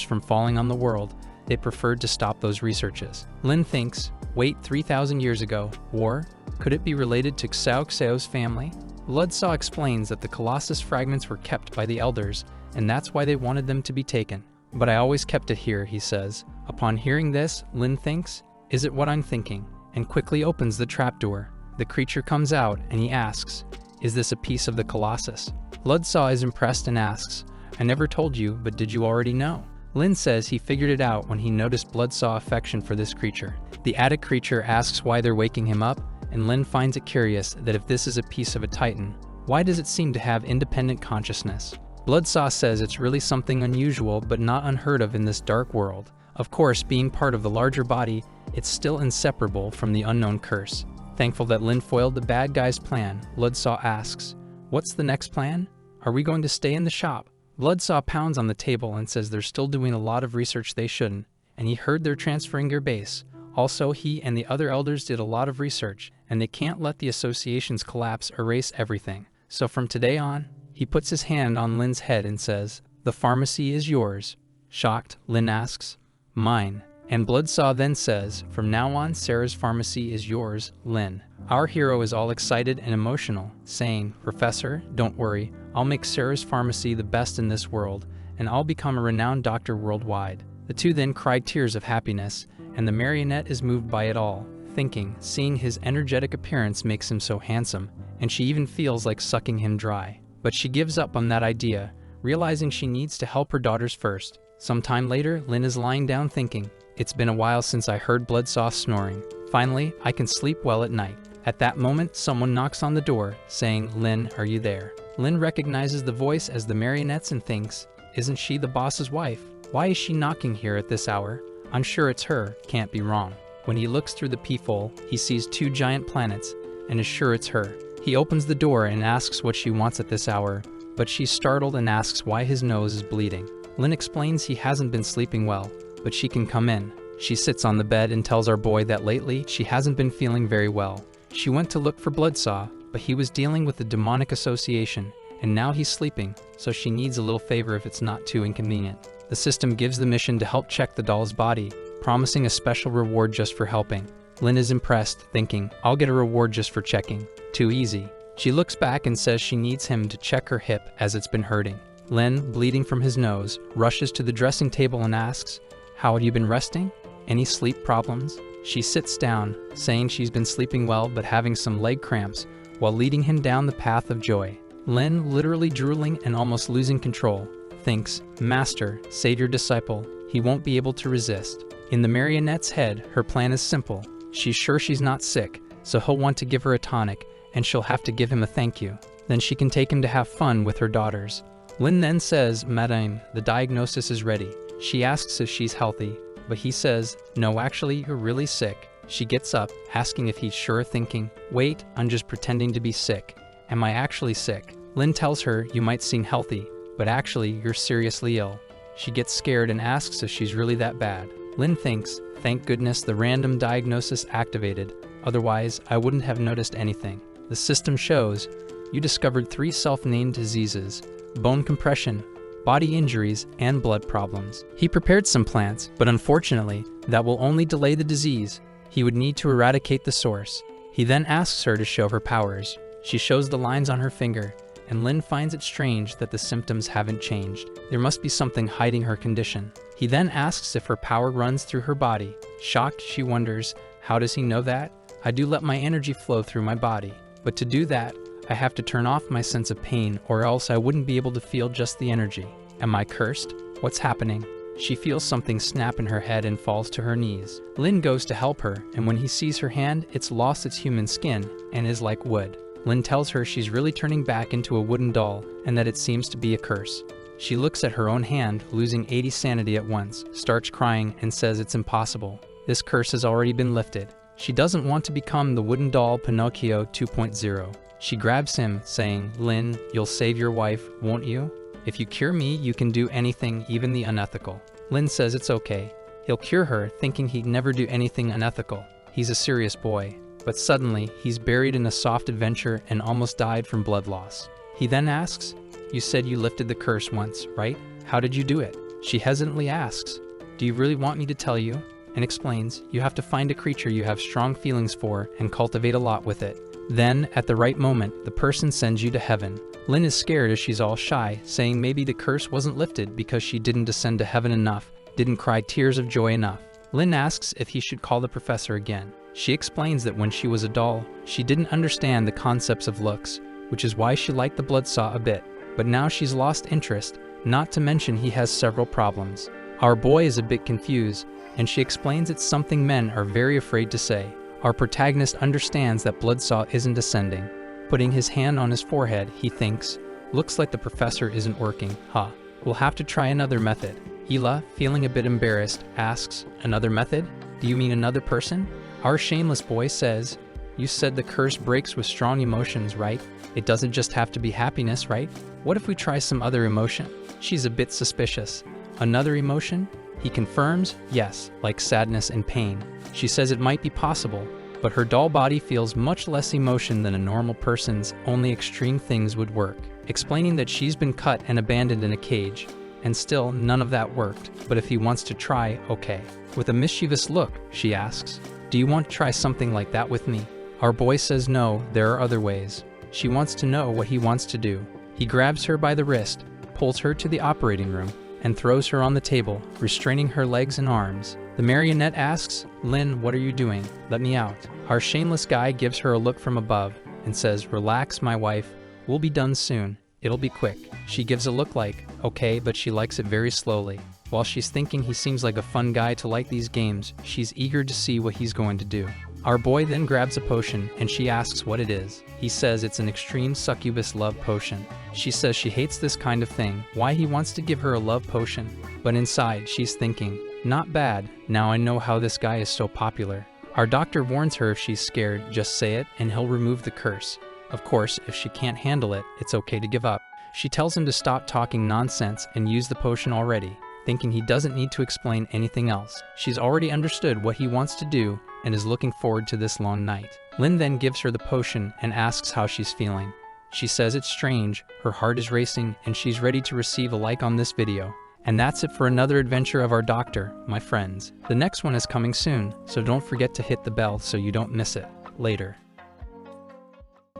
from falling on the world, they preferred to stop those researches. Lin thinks, wait, 3,000 years ago, war? Could it be related to Xiao Xiao's family? Bloodsaw explains that the Colossus fragments were kept by the elders, and that's why they wanted them to be taken. But I always kept it here, he says. Upon hearing this, Lin thinks, is it what I'm thinking? And quickly opens the trapdoor. The creature comes out, and he asks, is this a piece of the Colossus? Bloodsaw is impressed and asks, I never told you, but did you already know? Lin says he figured it out when he noticed Bloodsaw affection for this creature. The attic creature asks why they're waking him up, and Lin finds it curious that if this is a piece of a titan, why does it seem to have independent consciousness? Bloodsaw says it's really something unusual but not unheard of in this dark world. Of course, being part of the larger body, it's still inseparable from the unknown curse. Thankful that Lin foiled the bad guy's plan, Bloodsaw asks, what's the next plan? Are we going to stay in the shop? Bloodsaw pounds on the table and says they're still doing a lot of research they shouldn't, and he heard they're transferring their base. Also, he and the other elders did a lot of research, and they can't let the association's collapse erase everything. So from today on, he puts his hand on Lin's head and says, the pharmacy is yours. Shocked, Lin asks, mine. And Bloodsaw then says, from now on, Sarah's pharmacy is yours, Lin. Our hero is all excited and emotional, saying, Professor, don't worry, I'll make Sarah's pharmacy the best in this world, and I'll become a renowned doctor worldwide. The two then cry tears of happiness, and the marionette is moved by it all, thinking, seeing his energetic appearance makes him so handsome, and she even feels like sucking him dry. But she gives up on that idea, realizing she needs to help her daughters first. Sometime later, Lin is lying down thinking, it's been a while since I heard Bloodsaw snoring. Finally, I can sleep well at night. At that moment, someone knocks on the door, saying, Lin, are you there? Lin recognizes the voice as the marionettes and thinks, isn't she the boss's wife? Why is she knocking here at this hour? I'm sure it's her, can't be wrong. When he looks through the peephole, he sees two giant planets, and is sure it's her. He opens the door and asks what she wants at this hour, but she's startled and asks why his nose is bleeding. Lin explains he hasn't been sleeping well, but she can come in. She sits on the bed and tells our boy that lately she hasn't been feeling very well. She went to look for Bloodsaw, but he was dealing with the demonic association, and now he's sleeping, so she needs a little favor if it's not too inconvenient. The system gives the mission to help check the doll's body, promising a special reward just for helping. Lin is impressed, thinking, I'll get a reward just for checking. Too easy. She looks back and says she needs him to check her hip as it's been hurting. Lin, bleeding from his nose, rushes to the dressing table and asks, "How have you been resting? Any sleep problems?" She sits down, saying she's been sleeping well but having some leg cramps, while leading him down the path of joy. Lin, literally drooling and almost losing control, thinks, "Master, save your disciple. He won't be able to resist." In the marionette's head, her plan is simple. She's sure she's not sick, so he'll want to give her a tonic, and she'll have to give him a thank you. Then she can take him to have fun with her daughters. Lin then says, "Madame, the diagnosis is ready." She asks if she's healthy, but he says, "No, actually, you're really sick." She gets up, asking if he's sure, thinking, "Wait, I'm just pretending to be sick. Am I actually sick?" Lin tells her, "You might seem healthy, but actually, you're seriously ill." She gets scared and asks if she's really that bad. Lin thinks, "Thank goodness the random diagnosis activated, otherwise I wouldn't have noticed anything. The system shows you discovered 3 self-named diseases: bone compression, body injuries, and blood problems." He prepared some plants, but unfortunately, that will only delay the disease. He would need to eradicate the source. He then asks her to show her powers. She shows the lines on her finger, and Lin finds it strange that the symptoms haven't changed. There must be something hiding her condition. He then asks if her power runs through her body. Shocked, she wonders, "How does he know that? I do let my energy flow through my body. But to do that, I have to turn off my sense of pain, or else I wouldn't be able to feel just the energy. Am I cursed? What's happening?" She feels something snap in her head and falls to her knees. Lin goes to help her, and when he sees her hand, it's lost its human skin and is like wood. Lin tells her she's really turning back into a wooden doll and that it seems to be a curse. She looks at her own hand, losing 80 sanity at once, starts crying, and says it's impossible. This curse has already been lifted. She doesn't want to become the wooden doll Pinocchio 2.0. She grabs him, saying, "Lin, you'll save your wife, won't you? If you cure me, you can do anything, even the unethical." Lin says it's okay. He'll cure her, thinking he'd never do anything unethical. He's a serious boy. But suddenly, he's buried in a soft adventure and almost died from blood loss. He then asks, "You said you lifted the curse once, right? How did you do it?" She hesitantly asks, "Do you really want me to tell you?" And explains, "You have to find a creature you have strong feelings for and cultivate a lot with it. Then, at the right moment, the person sends you to heaven." Lin is scared as she's all shy, saying maybe the curse wasn't lifted because she didn't descend to heaven enough, didn't cry tears of joy enough. Lin asks if he should call the professor again. She explains that when she was a doll, she didn't understand the concepts of looks, which is why she liked the bloodsaw a bit. But now she's lost interest, not to mention he has several problems. Our boy is a bit confused, and she explains it's something men are very afraid to say. Our protagonist understands that bloodsaw isn't ascending. Putting his hand on his forehead, he thinks, "Looks like the professor isn't working, huh? We'll have to try another method." Hila, feeling a bit embarrassed, asks, "Another method? Do you mean another person?" Our shameless boy says, "You said the curse breaks with strong emotions, right? It doesn't just have to be happiness, right? What if we try some other emotion?" She's a bit suspicious. "Another emotion?" He confirms, yes, like sadness and pain. She says it might be possible, but her doll body feels much less emotion than a normal person's, only extreme things would work. Explaining that she's been cut and abandoned in a cage, and still none of that worked, but if he wants to try, okay. With a mischievous look, she asks, "Do you want to try something like that with me?" Our boy says no, there are other ways. She wants to know what he wants to do. He grabs her by the wrist, pulls her to the operating room, and throws her on the table, restraining her legs and arms. The marionette asks, "Lin, what are you doing? Let me out." Our shameless guy gives her a look from above and says, "Relax, my wife. We'll be done soon. It'll be quick." She gives a look like, okay, but she likes it very slowly. While she's thinking he seems like a fun guy to like these games, she's eager to see what he's going to do. Our boy then grabs a potion, and she asks what it is. He says it's an extreme succubus love potion. She says she hates this kind of thing, why he wants to give her a love potion. But inside, she's thinking, not bad, now I know how this guy is so popular. Our doctor warns her if she's scared, just say it, and he'll remove the curse. Of course, if she can't handle it, it's okay to give up. She tells him to stop talking nonsense and use the potion already, thinking he doesn't need to explain anything else. She's already understood what he wants to do and is looking forward to this long night. Lin then gives her the potion and asks how she's feeling. She says it's strange, her heart is racing, and she's ready to receive a like on this video. And that's it for another adventure of our doctor, my friends. The next one is coming soon, so don't forget to hit the bell so you don't miss it. Later.